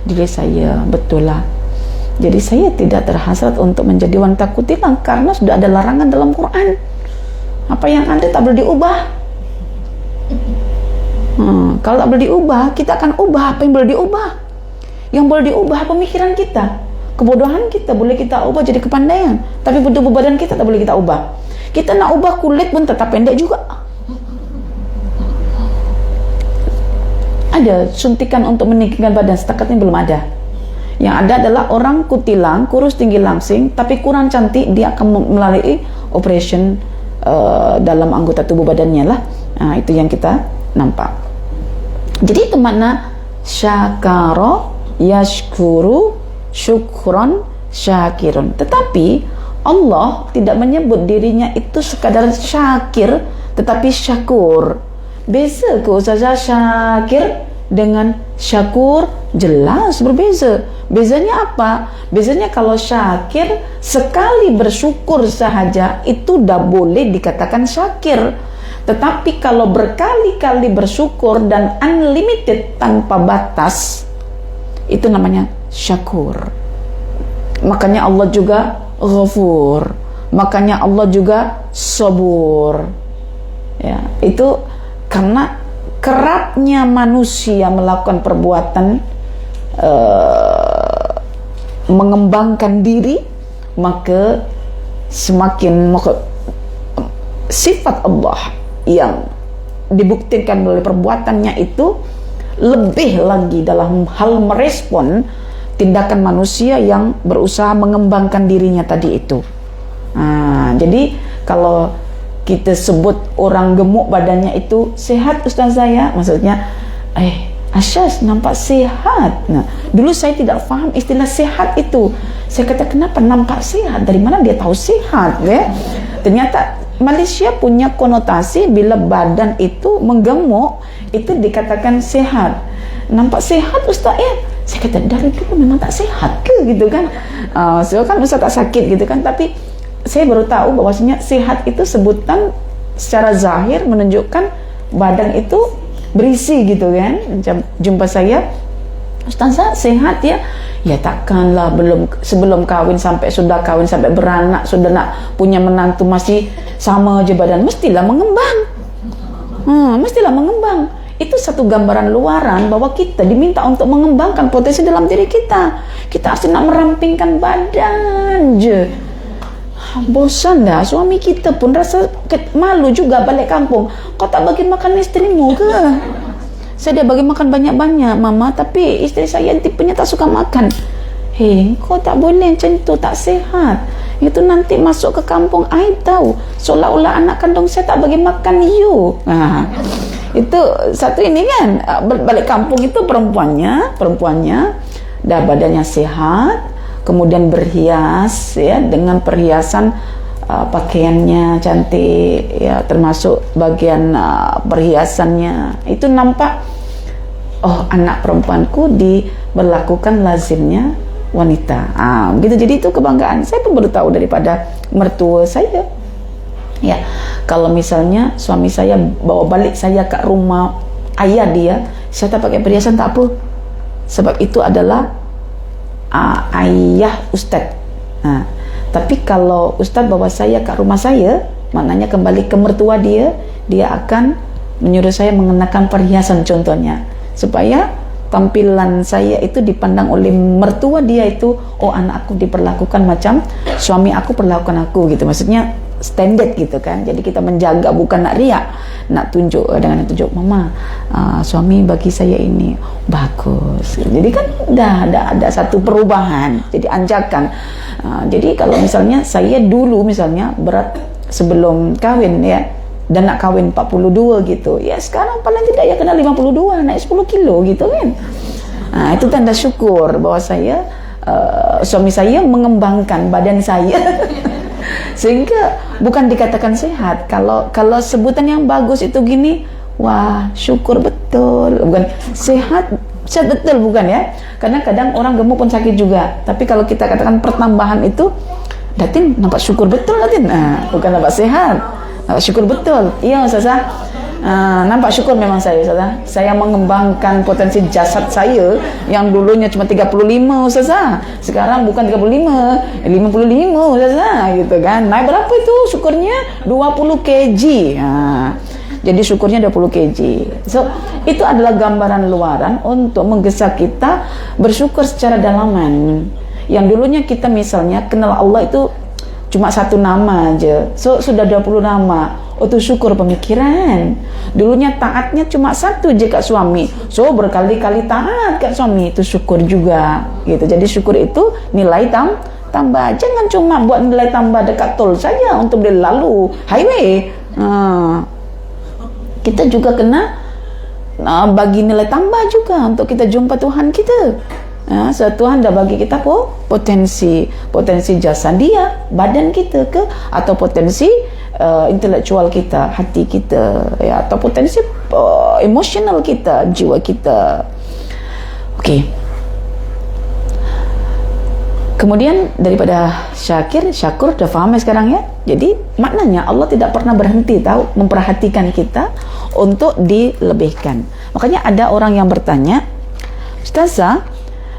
diri saya, betul lah. Jadi saya tidak terhasrat untuk menjadi wanita kutilang karena sudah ada larangan dalam Quran. Apa yang ada tak boleh diubah. Kalau tak boleh diubah, kita akan ubah apa yang boleh diubah. Yang boleh diubah pemikiran kita, kebodohan kita boleh kita ubah jadi kepandaian, tapi tubuh badan kita tak boleh kita ubah. Kita nak ubah kulit pun tetap pendek juga. Ada suntikan untuk meninggikan badan, setakat ini belum ada. Yang ada adalah orang kutilang, kurus tinggi langsing, tapi kurang cantik, dia akan melalui operation dalam anggota tubuh badannya lah. Itu yang kita nampak. Jadi itu makna syakara yashkuru syukron syakirun. Tetapi Allah tidak menyebut dirinya itu sekadar syakir, tetapi syakur. Beza ke Ustazah syakir dengan syakur? Jelas berbeza. Bezanya apa? Bezanya kalau syakir sekali bersyukur sahaja itu dah boleh dikatakan syakir. Tetapi kalau berkali-kali bersyukur dan unlimited tanpa batas, itu namanya syakur. Makanya Allah juga ghafur. Makanya Allah juga sabur. Ya, itu karena kerapnya manusia melakukan perbuatan mengembangkan diri, maka semakin sifat Allah yang dibuktikan oleh perbuatannya itu lebih lagi dalam hal merespon tindakan manusia yang berusaha mengembangkan dirinya tadi itu. Jadi kalau kita sebut orang gemuk badannya itu sehat Ustaz saya, maksudnya Asyas nampak sehat. Dulu saya tidak faham istilah sehat itu. Saya kata kenapa nampak sehat, dari mana dia tahu sehat ya? Ternyata Malaysia punya konotasi bila badan itu menggemuk itu dikatakan sehat. Nampak sehat Ustaz ya? Saya kata dari dulu memang tak sehat ke gitu kan. So kan Ustaz tak sakit gitu kan, tapi saya baru tahu bahwasanya sehat itu sebutan secara zahir menunjukkan badan itu berisi gitu kan. Macam jumpa saya Ustazah sehat ya? Ya takkanlah, sebelum kawin sampai sudah kawin sampai beranak, sudah nak punya menantu masih sama aja badan, mestilah mengembang. Mestilah mengembang. Itu satu gambaran luaran bahwa kita diminta untuk mengembangkan potensi dalam diri kita. Kita harus nak merampingkan badan je. Bosan dah, suami kita pun rasa malu juga balik kampung. Kau tak bagi makan istrimu ke? Saya dia bagi makan banyak-banyak mama, tapi isteri saya tipenya tak suka makan. Kau tak boleh macam tu, tak sehat. Itu nanti masuk ke kampung, I tahu seolah-olah anak kandung saya tak bagi makan you. Itu satu ini kan, balik kampung itu perempuannya dah badannya sehat, kemudian berhias ya, dengan perhiasan pakaiannya cantik ya, termasuk bagian perhiasannya itu nampak, oh anak perempuanku diberlakukan lazimnya wanita. Begitu. Jadi itu kebanggaan. Saya pun baru tahu daripada mertua saya ya, kalau misalnya suami saya bawa balik saya ke rumah ayah dia, saya tak pakai perhiasan tak apa, sebab itu adalah ayah ustaz. Tapi kalau ustaz bawa saya ke rumah saya, maknanya kembali ke mertua dia akan menyuruh saya mengenakan perhiasan contohnya, supaya tampilan saya itu dipandang oleh mertua dia itu, oh anak aku diperlakukan macam suami aku perlakukan aku gitu, maksudnya standard gitu kan. Jadi kita menjaga, bukan nak riak, nak tunjuk dengan tunjuk mama, suami bagi saya ini bagus. Jadi kan dah ada satu perubahan, jadi anjakan. Jadi kalau misalnya saya dulu misalnya berat sebelum kawin ya, dan nak kawin 42 gitu ya, sekarang paling tidak ya kena 52, naik 10 kilo gitu kan. Itu tanda syukur bahwa saya suami saya mengembangkan badan saya sehingga bukan dikatakan sehat. Kalau sebutan yang bagus itu gini, wah syukur betul, bukan sehat betul, bukan ya. Karena kadang orang gemuk pun sakit juga, tapi kalau kita katakan pertambahan itu, Datin nampak syukur betul Datin, bukan nampak sehat, nampak syukur betul. Iya Ustazah, nampak syukur memang saya Ustazah. Saya mengembangkan potensi jasad saya yang dulunya cuma 35 Ustazah, sekarang bukan 35, 55 Ustazah gitu kan. Naik berapa itu syukurnya? 20 kg. Jadi syukurnya 20 kg. So, itu adalah gambaran luaran untuk menggesa kita bersyukur secara dalaman. Yang dulunya kita misalnya kenal Allah itu cuma satu nama aja, so sudah 20 nama. Itu syukur pemikiran. Dulunya taatnya cuma satu je kat suami, so berkali-kali taat kat suami, itu syukur juga gitu. Jadi syukur itu nilai tambah. Jangan cuma buat nilai tambah dekat tol saja untuk boleh lalu highway. Kita juga kena bagi nilai tambah juga untuk kita jumpa Tuhan kita. Tuhan dah bagi kita potensi jasa dia, badan kita ke, atau potensi intelektual kita, hati kita ya, atau potensi emosional kita, jiwa kita. Okey. Kemudian daripada syakur dah faham sekarang ya. Jadi maknanya Allah tidak pernah berhenti tahu memperhatikan kita untuk dilebihkan. Makanya ada orang yang bertanya, Ustazah,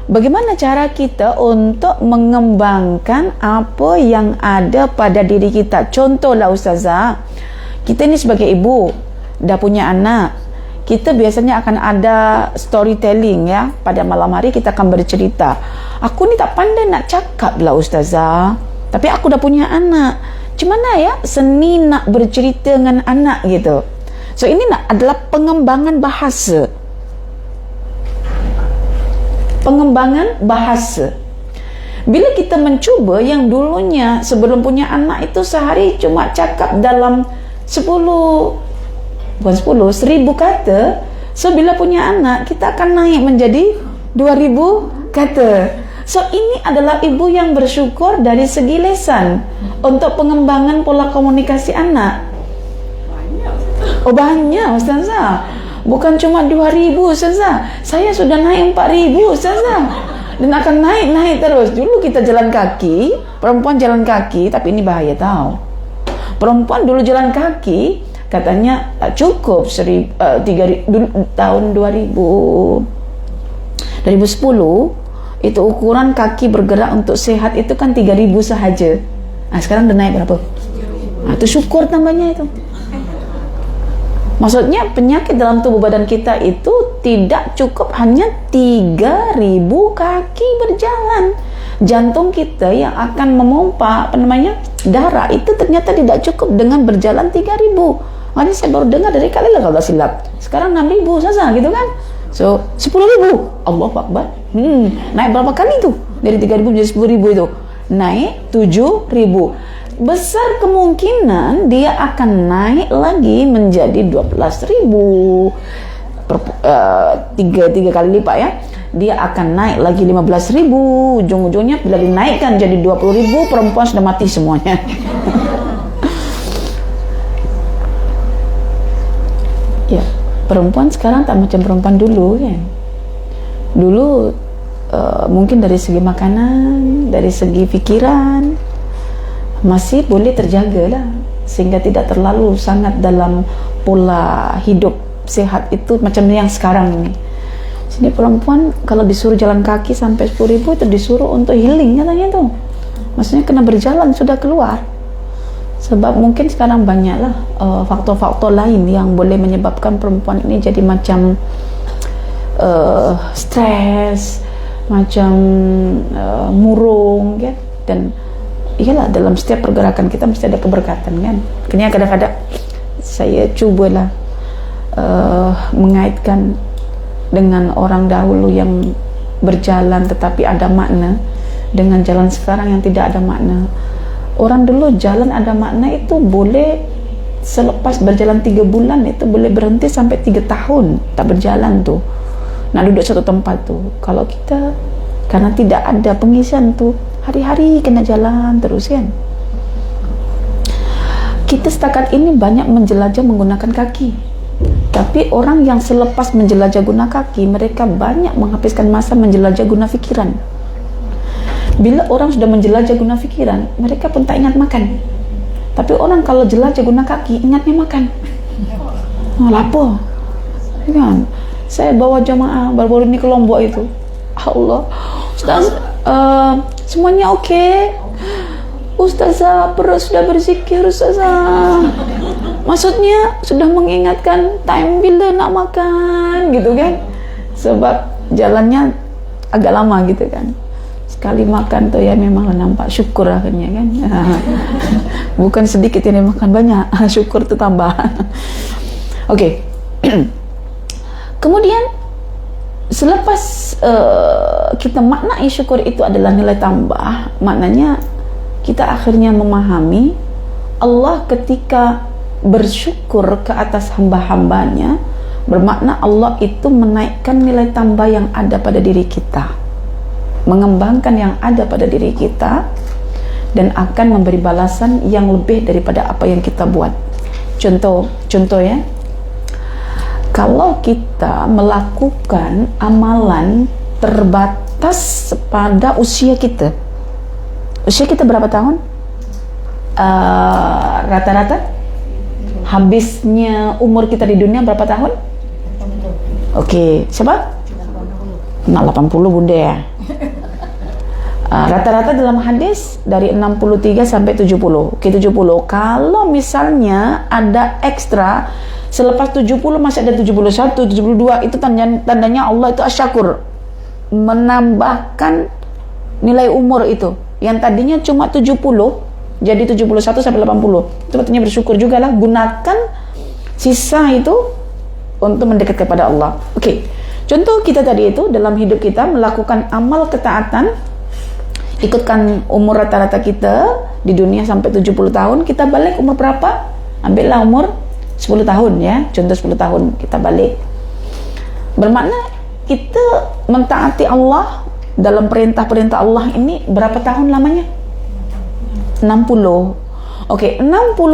bagaimana cara kita untuk mengembangkan apa yang ada pada diri kita? Contohlah Ustazah, kita ni sebagai ibu dah punya anak, kita biasanya akan ada storytelling ya. Pada malam hari kita akan bercerita. Aku ni tak pandai nak cakap lah Ustazah, tapi aku dah punya anak. Macam mana ya seni nak bercerita dengan anak gitu. So ini adalah pengembangan bahasa. Pengembangan bahasa. Bila kita mencuba yang dulunya sebelum punya anak itu sehari cuma cakap dalam 10 kata, so bila punya anak kita akan naik menjadi 2000 kata. So ini adalah ibu yang bersyukur dari segi lesan untuk pengembangan pola komunikasi anak. Oh banyak Ustazah, bukan cuma 2000 Ustazah, saya sudah naik 4000 Ustazah, dan akan naik terus. Dulu kita jalan kaki, perempuan jalan kaki, tapi ini bahaya tahu. Perempuan dulu jalan kaki katanya cukup tahun 2000 2010 itu ukuran kaki bergerak untuk sehat itu kan 3.000 sahaja. Sekarang udah naik berapa? Itu syukur tambahnya itu. Maksudnya penyakit dalam tubuh badan kita itu tidak cukup hanya 3.000 kaki berjalan. Jantung kita yang akan memompa darah itu ternyata tidak cukup dengan berjalan 3.000. Makanya saya baru dengar dari kalian kalau silap. Sekarang 6.000 saja gitu kan. So 10.000. Allahu Akbar. Naik berapa kali tuh? Dari 3.000 jadi 10.000 itu. Naik 7.000. Besar kemungkinan dia akan naik lagi menjadi 12.000. Tiga kali lipat ya. Dia akan naik lagi 15.000. Ujung-ujungnya bila dinaikkan jadi 20.000, perempuan sudah mati semuanya. Ya, perempuan sekarang tak macam perempuan dulu kan. Dulu mungkin dari segi makanan, dari segi pikiran masih boleh terjaga lah, sehingga tidak terlalu sangat dalam pola hidup sehat itu macam yang sekarang ini. Sini perempuan kalau disuruh jalan kaki sampai 10.000 itu disuruh untuk healing katanya tuh. Maksudnya kena berjalan sudah keluar. Sebab mungkin sekarang banyaklah faktor-faktor lain yang boleh menyebabkan perempuan ini jadi macam stres, macam murung ya. Dan iyalah, dalam setiap pergerakan kita mesti ada keberkatan kan. Kayaknya kadang-kadang saya cubalah mengaitkan dengan orang dahulu yang berjalan tetapi ada makna dengan jalan sekarang yang tidak ada makna. Orang dulu jalan ada makna itu boleh selepas berjalan 3 bulan itu boleh berhenti sampai 3 tahun tak berjalan tuh. Nak duduk satu tempat tuh. Kalau kita karena tidak ada pengisian tuh, hari-hari kena jalan terus kan. Kita setakat ini banyak menjelajah menggunakan kaki, tapi orang yang selepas menjelajah guna kaki, mereka banyak menghabiskan masa menjelajah guna fikiran. Bila orang sudah menjelajah guna fikiran, mereka pun tak ingat makan. Tapi orang kalau jelajah guna kaki, ingatnya makan. Lapar kan. Saya bawa jamaah baru-baru ini ke Lombok itu, Allah, Ustaz, semuanya okey. Ustazah perut sudah berzikir, Ustazah. Maksudnya sudah mengingatkan time bila nak makan gitu kan. Sebab jalannya agak lama gitu kan. Sekali makan tuh ya memanglah nampak syukur akhirnya kan. Bukan sedikit yang makan banyak, syukur tu tambah. Okey. Kemudian selepas kita maknai syukur itu adalah nilai tambah, maknanya kita akhirnya memahami Allah ketika bersyukur ke atas hamba-hambanya, bermakna Allah itu menaikkan nilai tambah yang ada pada diri kita, mengembangkan yang ada pada diri kita, dan akan memberi balasan yang lebih daripada apa yang kita buat. Contoh ya, kalau kita melakukan amalan terbatas pada usia kita berapa tahun? Rata-rata habisnya umur kita di dunia berapa tahun? Okey, siapa? Nak 80 bunda ya. Rata-rata dalam hadis dari 63 sampai 70. Okey, 70. Kalau misalnya ada ekstra selepas 70 masih ada 71, 72, itu tandanya Allah itu asyakur, menambahkan nilai umur itu. Yang tadinya cuma 70 jadi 71 sampai 80. Itu artinya bersyukur juga lah. Gunakan sisa itu untuk mendekat kepada Allah. Okey. Contoh kita tadi itu dalam hidup kita melakukan amal ketaatan, ikutkan umur rata-rata kita di dunia sampai 70 tahun, kita balik umur berapa? Ambillah umur 10 tahun ya. Contoh 10 tahun kita balik. Bermakna kita mentaati Allah dalam perintah-perintah Allah ini berapa tahun lamanya? 60. Okey, 60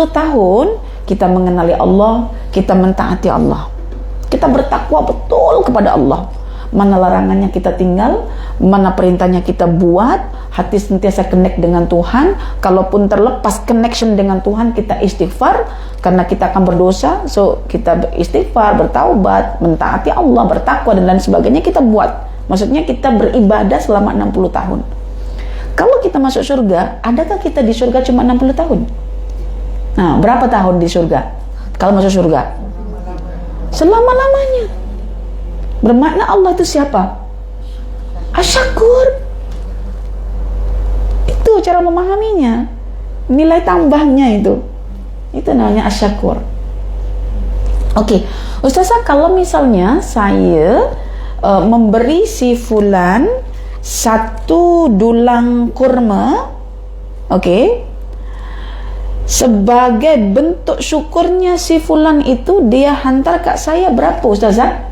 tahun kita mengenali Allah, kita mentaati Allah. Kita bertakwa betul kepada Allah. Mana larangannya kita tinggal, mana perintahnya kita buat, hati sentiasa connect dengan Tuhan. Kalaupun terlepas connection dengan Tuhan, kita istighfar karena kita akan berdosa. So kita istighfar, bertaubat, mentaati Allah, bertakwa dan lain sebagainya kita buat. Maksudnya kita beribadah selama 60 tahun. Kalau kita masuk surga, adakah kita di surga cuma 60 tahun? Nah, berapa tahun di surga? Kalau masuk surga? Selama-lamanya. Bermakna Allah itu siapa? Asy-Syakur. Itu cara memahaminya. Nilai tambahnya itu namanya Asy-Syakur. Oke, Ustazah, kalau misalnya saya memberi si fulan 1 dulang kurma, oke, sebagai bentuk syukurnya si fulan itu dia hantar kat saya berapa, Ustazah?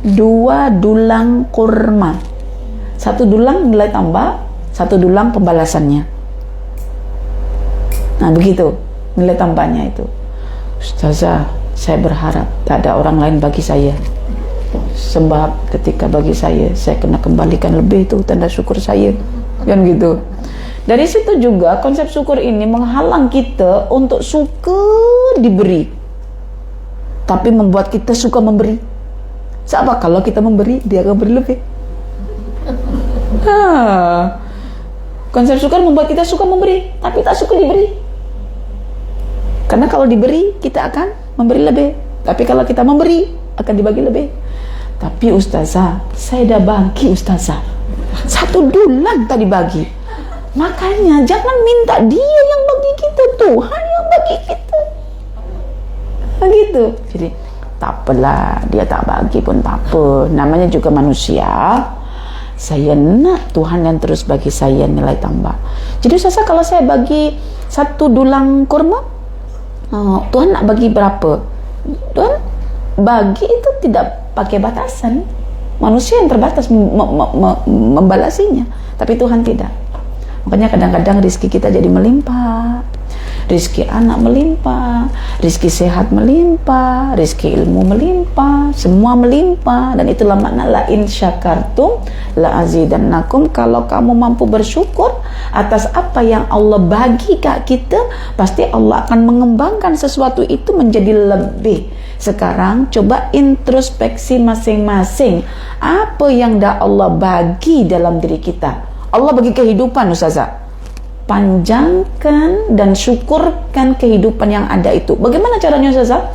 2 dulang kurma. 1 dulang nilai tambah, 1 dulang pembalasannya. Nah, begitu nilai tambahnya itu. Ustazah, saya berharap tak ada orang lain bagi saya. Sebab ketika bagi saya kena kembalikan lebih itu tanda syukur saya. Kan gitu. Dari situ juga konsep syukur ini menghalang kita untuk suka diberi, tapi membuat kita suka memberi. Siapa kalau kita memberi, dia akan beri lebih. Konsep syukur membuat kita suka memberi, tapi tak suka diberi. Karena kalau diberi, kita akan memberi lebih. Tapi kalau kita memberi, akan dibagi lebih. Tapi Ustazah, saya dah bagi Ustazah. 1 dulang tadi bagi. Makanya jangan minta dia yang bagi kita, Tuhan yang bagi kita. Begitu. Jadi tak apalah, dia tak bagi pun tak apa. Namanya juga manusia. Saya nak Tuhan yang terus bagi saya nilai tambah. Jadi Ustazah, kalau saya bagi 1 dulang kurma, Tuhan nak bagi berapa? Tuhan bagi itu tidak pakai batasan. Manusia yang terbatas membalasinya, tapi Tuhan tidak. Makanya kadang-kadang rezeki kita jadi melimpah, rezeki anak melimpah, rezeki sehat melimpah, rezeki ilmu melimpah, semua melimpah. Dan itulah makna la in syakartum la azidannakum. Kalau kamu mampu bersyukur atas apa yang Allah bagi kat kita, pasti Allah akan mengembangkan sesuatu itu menjadi lebih. Sekarang coba introspeksi masing-masing, apa yang dah Allah bagi dalam diri kita. Allah bagi kehidupan, Ustazah. Panjangkan dan syukurkan kehidupan yang ada itu. Bagaimana caranya, Ustazah?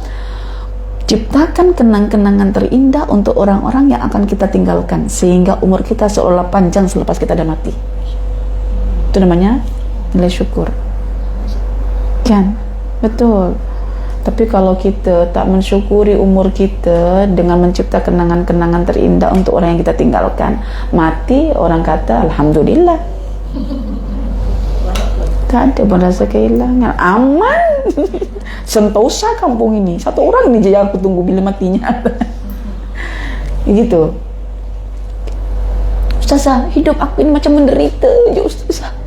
Ciptakan kenang-kenangan terindah untuk orang-orang yang akan kita tinggalkan, sehingga umur kita seolah panjang selepas kita dah mati. Itu namanya nilai syukur. Kan? Betul. Tapi kalau kita tak mensyukuri umur kita dengan mencipta kenangan-kenangan terindah untuk orang yang kita tinggalkan, mati orang kata Alhamdulillah. Tak ada pun rasa kehilangan. Aman. Sentosa kampung ini. 1 orang ni je yang aku tunggu bila matinya. Gitu. Ustazah, hidup aku ini macam menderita je, Ustazah.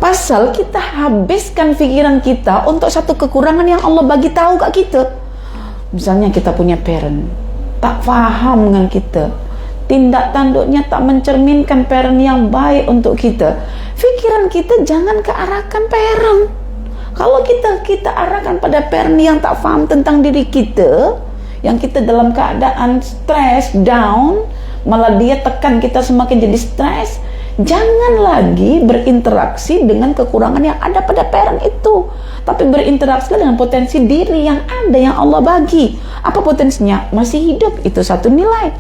Pasal kita habiskan pikiran kita untuk satu kekurangan yang Allah bagi tahu kat kita. Misalnya kita punya parent tak faham dengan kita, tindak tanduknya tak mencerminkan parent yang baik untuk kita. Pikiran kita jangan kearahkan parent. Kalau kita arahkan pada parent yang tak faham tentang diri kita, yang kita dalam keadaan stres, down, malah dia tekan kita semakin jadi stres. Jangan lagi berinteraksi dengan kekurangan yang ada pada parent itu, tapi berinteraksi dengan potensi diri yang ada, yang Allah bagi. Apa potensinya? Masih hidup, itu satu nilai.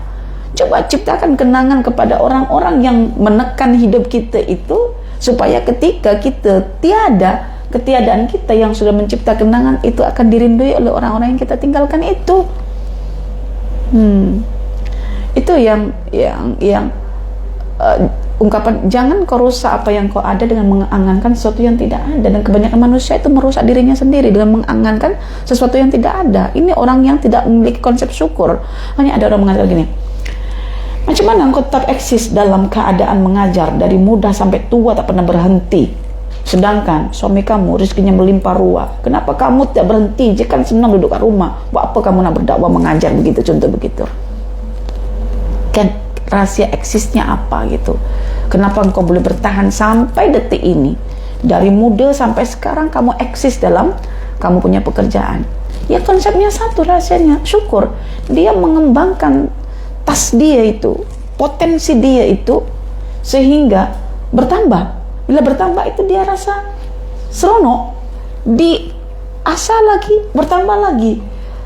Coba ciptakan kenangan kepada orang-orang yang menekan hidup kita itu, supaya ketika kita tiada, ketiadaan kita yang sudah mencipta kenangan itu akan dirindui oleh orang-orang yang kita tinggalkan itu. Itu yang ungkapan jangan kau rusak apa yang kau ada dengan mengangankan sesuatu yang tidak ada. Dan kebanyakan manusia itu merusak dirinya sendiri dengan mengangankan sesuatu yang tidak ada. Ini orang yang tidak memiliki konsep syukur. Hanya ada orang mengatakan gini, macam mana engkau tetap eksis dalam keadaan mengajar dari muda sampai tua tak pernah berhenti, sedangkan suami kamu rezekinya melimpah ruah? Kenapa kamu tidak berhenti? Jika kan senang duduk kat rumah, buat apa kamu nak berdakwah mengajar begitu? Contoh begitu kan, rahasia eksisnya apa gitu? Kenapa engkau boleh bertahan sampai detik ini? Dari muda sampai sekarang kamu eksis dalam kamu punya pekerjaan. Ya konsepnya satu, rahasianya syukur. Dia mengembangkan tas dia itu, potensi dia itu sehingga bertambah. Bila bertambah itu dia rasa seronok, diasah lagi, bertambah lagi,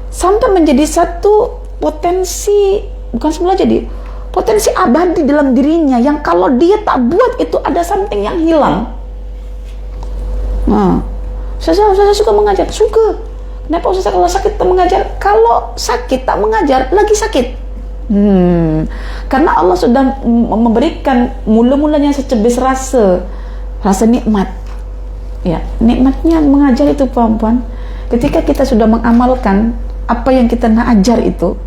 sampai menjadi satu potensi, bukan semula, jadi potensi abadi dalam dirinya yang kalau dia tak buat itu ada something yang hilang. Nah, saya suka mengajar, suka. Kenapa Ustaz kalau sakit tak mengajar? Kalau sakit tak mengajar, lagi sakit. Karena Allah sudah memberikan mula-mulanya secebis rasa nikmat. Ya, nikmatnya mengajar itu puan-puan. Ketika kita sudah mengamalkan apa yang kita nak ajar itu,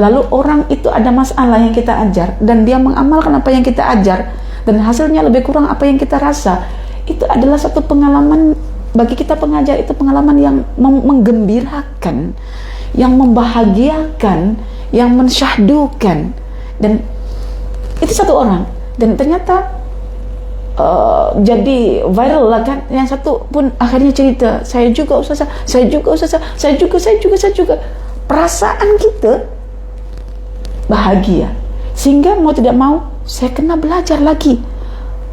lalu orang itu ada masalah yang kita ajar dan dia mengamalkan apa yang kita ajar dan hasilnya lebih kurang apa yang kita rasa, itu adalah satu pengalaman bagi kita pengajar, itu pengalaman yang menggembirakan, yang membahagiakan, yang mensyahdukan. Dan itu satu orang, dan ternyata jadi viral lah kan. Yang satu pun akhirnya cerita, saya juga Ustazah, saya juga. Perasaan kita bahagia, sehingga mau tidak mau saya kena belajar lagi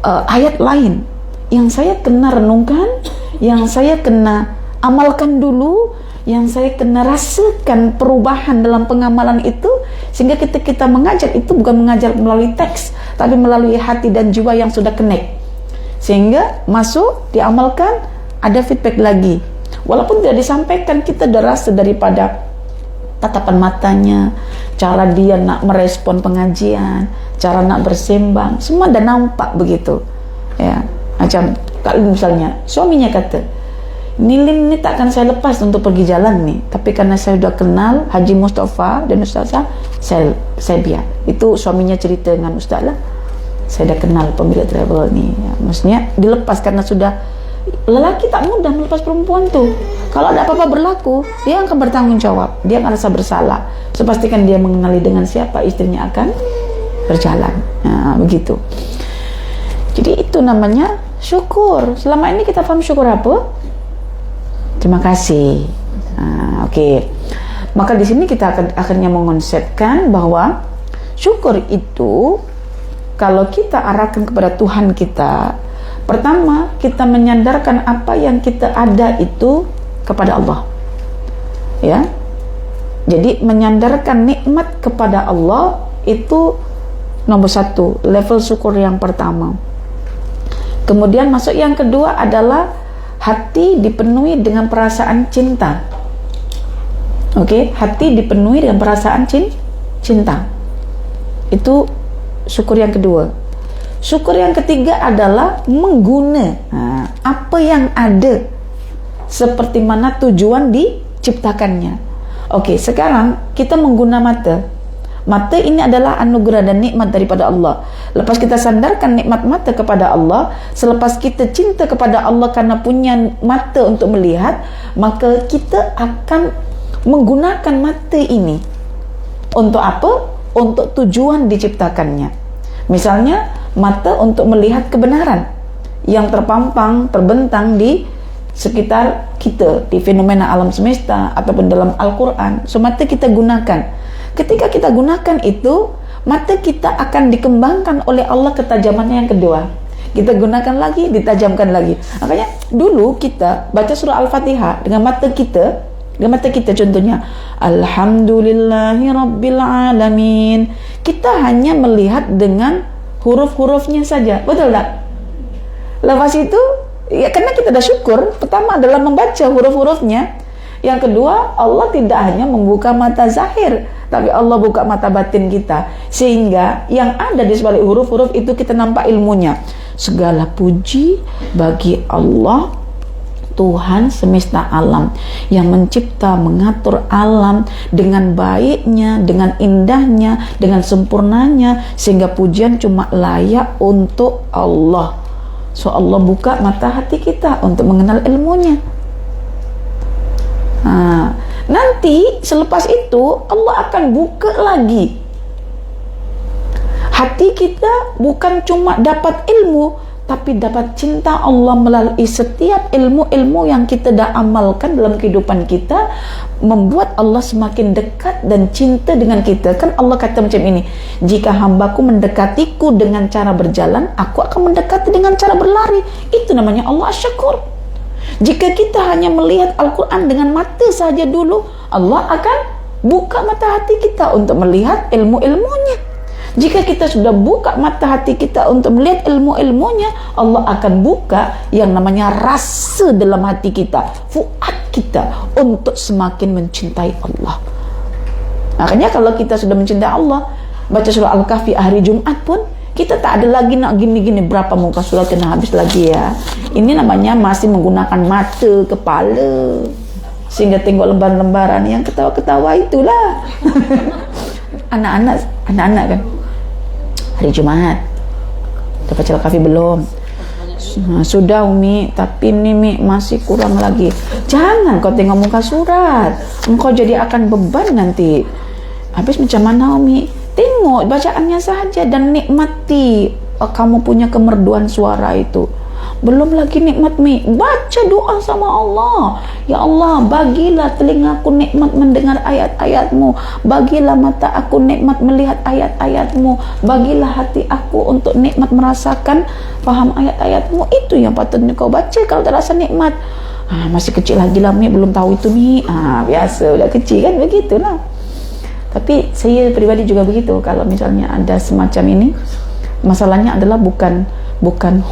ayat lain yang saya kena renungkan, yang saya kena amalkan dulu, yang saya kena rasakan perubahan dalam pengamalan itu, sehingga kita mengajar itu bukan mengajar melalui teks, tapi melalui hati dan jiwa yang sudah connect, sehingga masuk, diamalkan, ada feedback lagi, walaupun tidak disampaikan, kita sudah rasa daripada tatapan matanya, cara dia nak merespon pengajian, cara nak bersembang, semua dah nampak begitu. Ya, macam kalau misalnya suaminya kata, Nilin ni takkan saya lepas untuk pergi jalan ni, tapi karena saya sudah kenal Haji Mustafa dan Ustazah, saya biar. Itu suaminya cerita dengan Ustaz lah, saya dah kenal pemilik travel ni. Ya, maksudnya dilepas karena sudah, lelaki tak mudah melepas perempuan tu. Kalau ada apa-apa berlaku, dia akan bertanggung jawab, dia akan rasa bersalah. So pastikan dia mengenali dengan siapa istrinya akan berjalan. Nah, begitu. Jadi itu namanya syukur. Selama ini kita faham syukur apa? Terima kasih. Okey. Maka di sini kita akan akhirnya mengonsepkan bahwa syukur itu kalau kita arahkan kepada Tuhan kita, pertama kita menyandarkan apa yang kita ada itu kepada Allah. Ya. Jadi menyandarkan nikmat kepada Allah itu nomor satu, level syukur yang pertama. Kemudian masuk yang kedua adalah hati dipenuhi dengan perasaan cinta. Okey, hati dipenuhi dengan perasaan cinta. Itu syukur yang kedua. Syukur yang ketiga adalah mengguna apa yang ada seperti mana tujuan diciptakannya. Okey, sekarang kita mengguna mata. Mata ini adalah anugerah dan nikmat daripada Allah. Lepas kita sandarkan nikmat mata kepada Allah, selepas kita cinta kepada Allah karena punya mata untuk melihat, maka kita akan menggunakan mata ini untuk apa? Untuk tujuan diciptakannya. Misalnya mata untuk melihat kebenaran yang terpampang, terbentang di sekitar kita, di fenomena alam semesta ataupun dalam Al-Quran. So mata kita gunakan. Ketika kita gunakan itu, mata kita akan dikembangkan oleh Allah ketajamannya yang kedua. Kita gunakan lagi, ditajamkan lagi. Makanya dulu kita baca surah Al-Fatihah dengan mata kita contohnya, Alhamdulillahi Rabbil Alamin. Kita hanya melihat dengan huruf-hurufnya saja, betul tak? Lepas itu, ya karena kita dah syukur, pertama adalah membaca huruf-hurufnya. Yang kedua, Allah tidak hanya membuka mata zahir, tapi Allah buka mata batin kita, sehingga yang ada di sebalik huruf-huruf itu kita nampak ilmunya. Segala puji bagi Allah, Tuhan semesta alam, yang mencipta, mengatur alam dengan baiknya, dengan indahnya, dengan sempurnanya, sehingga pujian cuma layak untuk Allah. So Allah buka mata hati kita untuk mengenal ilmunya. Nanti selepas itu Allah akan buka lagi hati kita, bukan cuma dapat ilmu, tapi dapat cinta Allah melalui setiap ilmu-ilmu yang kita dah amalkan dalam kehidupan kita, membuat Allah semakin dekat dan cinta dengan kita. Kan Allah kata macam ini, jika hambaku mendekatiku dengan cara berjalan, aku akan mendekati dengan cara berlari. Itu namanya Allah Asy-Syakur. Jika kita hanya melihat Al-Quran dengan mata saja dulu, Allah akan buka mata hati kita untuk melihat ilmu-ilmunya. Jika kita sudah buka mata hati kita untuk melihat ilmu-ilmunya, Allah akan buka yang namanya rasa dalam hati kita, fuad kita, untuk semakin mencintai Allah. Makanya kalau kita sudah mencintai Allah, baca surah Al-Kahfi hari Jumat pun, kita tak ada lagi nak gini-gini berapa muka surat kena habis lagi ya. Ini namanya masih menggunakan mata, kepala, sehingga tengok lembar-lembaran yang ketawa-ketawa itulah. Anak-anak kan hari Jumat dah baca Al-Kahfi belum? Sudah Umi, tapi ni Mi masih kurang lagi. Jangan kau tengok muka surat, engkau jadi akan beban nanti. Habis macam mana Umi? Tengok bacaannya saja dan nikmati kamu punya kemerduan suara itu. Belum lagi nikmat Mi, baca doa sama Allah. Ya Allah, bagilah telingaku nikmat mendengar ayat-ayatmu, bagilah mata aku nikmat melihat ayat-ayatmu, bagilah hati aku untuk nikmat merasakan faham ayat-ayatmu. Itu yang patutnya kau baca kalau tak rasa nikmat. Masih kecil lagi lah Mi, belum tahu itu Mi. Biasa, udah kecil kan, begitulah. Tapi saya pribadi juga begitu. Kalau misalnya ada semacam ini, masalahnya adalah bukan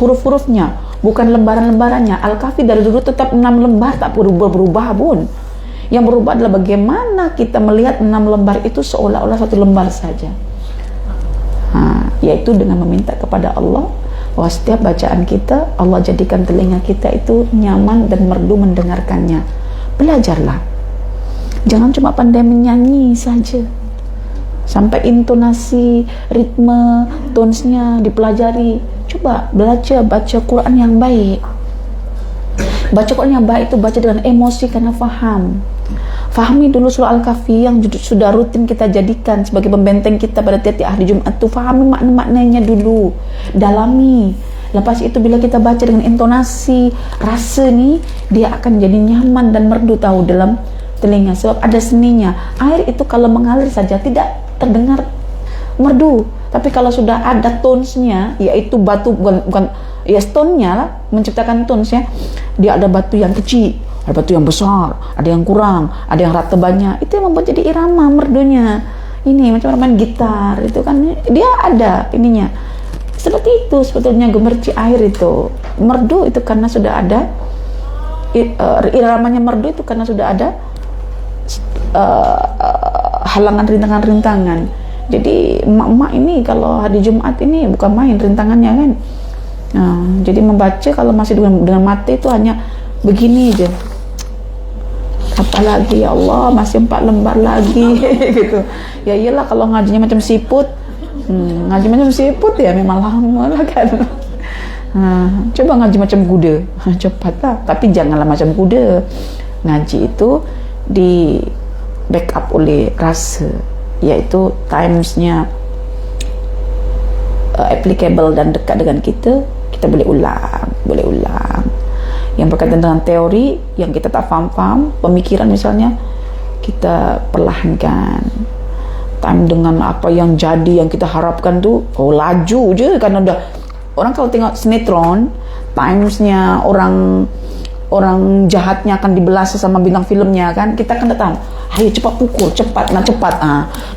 huruf-hurufnya, bukan lembaran-lembarannya. Al-Kahfi dari dulu tetap 6 lembar, tak berubah pun. Yang berubah adalah bagaimana kita melihat 6 lembar itu seolah-olah 1 lembar saja. Yaitu dengan meminta kepada Allah bahwa setiap bacaan kita, Allah jadikan telinga kita itu nyaman dan merdu mendengarkannya. Belajarlah. Jangan cuma pandai menyanyi saja. Sampai intonasi, ritme, tonesnya dipelajari. Coba belajar baca Quran yang baik. Baca Quran yang baik itu baca dengan emosi karena faham. Fahami dulu surah Al-Kahfi yang sudah rutin kita jadikan sebagai pembenteng kita pada tiap-tiap hari Jumat itu. Fahami makna-maknanya dulu, dalami. Lepas itu bila kita baca dengan intonasi, rasa ni, dia akan jadi nyaman dan merdu tahu dalam telinga, sebab ada seninya. Air itu kalau mengalir saja tidak terdengar merdu, tapi kalau sudah ada tonesnya, yaitu batu, bukan ya stone-nya lah, menciptakan tonesnya, dia ada batu yang kecil, ada batu yang besar, ada yang kurang, ada yang rata banyak, itu yang membuat jadi irama merdunya. Ini macam main gitar itu kan, dia ada ininya seperti itu. Sebetulnya gemerci air itu merdu itu karena sudah ada iramanya, merdu itu karena sudah ada halangan, rintangan-rintangan. Jadi emak-emak ini kalau hari Jumat ini bukan main rintangannya kan. Jadi membaca kalau masih dengan mata itu hanya begini aja. Apalagi ya Allah, masih 4 lembar lagi gitu. Ya iyalah kalau ngajinya macam siput. Ngaji macam siput ya memang lama lah kan. Coba ngaji macam kuda, cepatlah. Tapi janganlah macam kuda. Ngaji itu di backup oleh rasa, yaitu timesnya applicable dan dekat dengan kita boleh ulang. Yang berkaitan dengan teori yang kita tak faham, pemikiran misalnya, kita perlahankan. Time dengan apa yang jadi, yang kita harapkan tu, laju je, karena udah orang kalau tengok sinetron, timesnya orang jahatnya akan dibelas sama bintang filmnya kan, kita akan datang, ayo cepat pukul, cepat.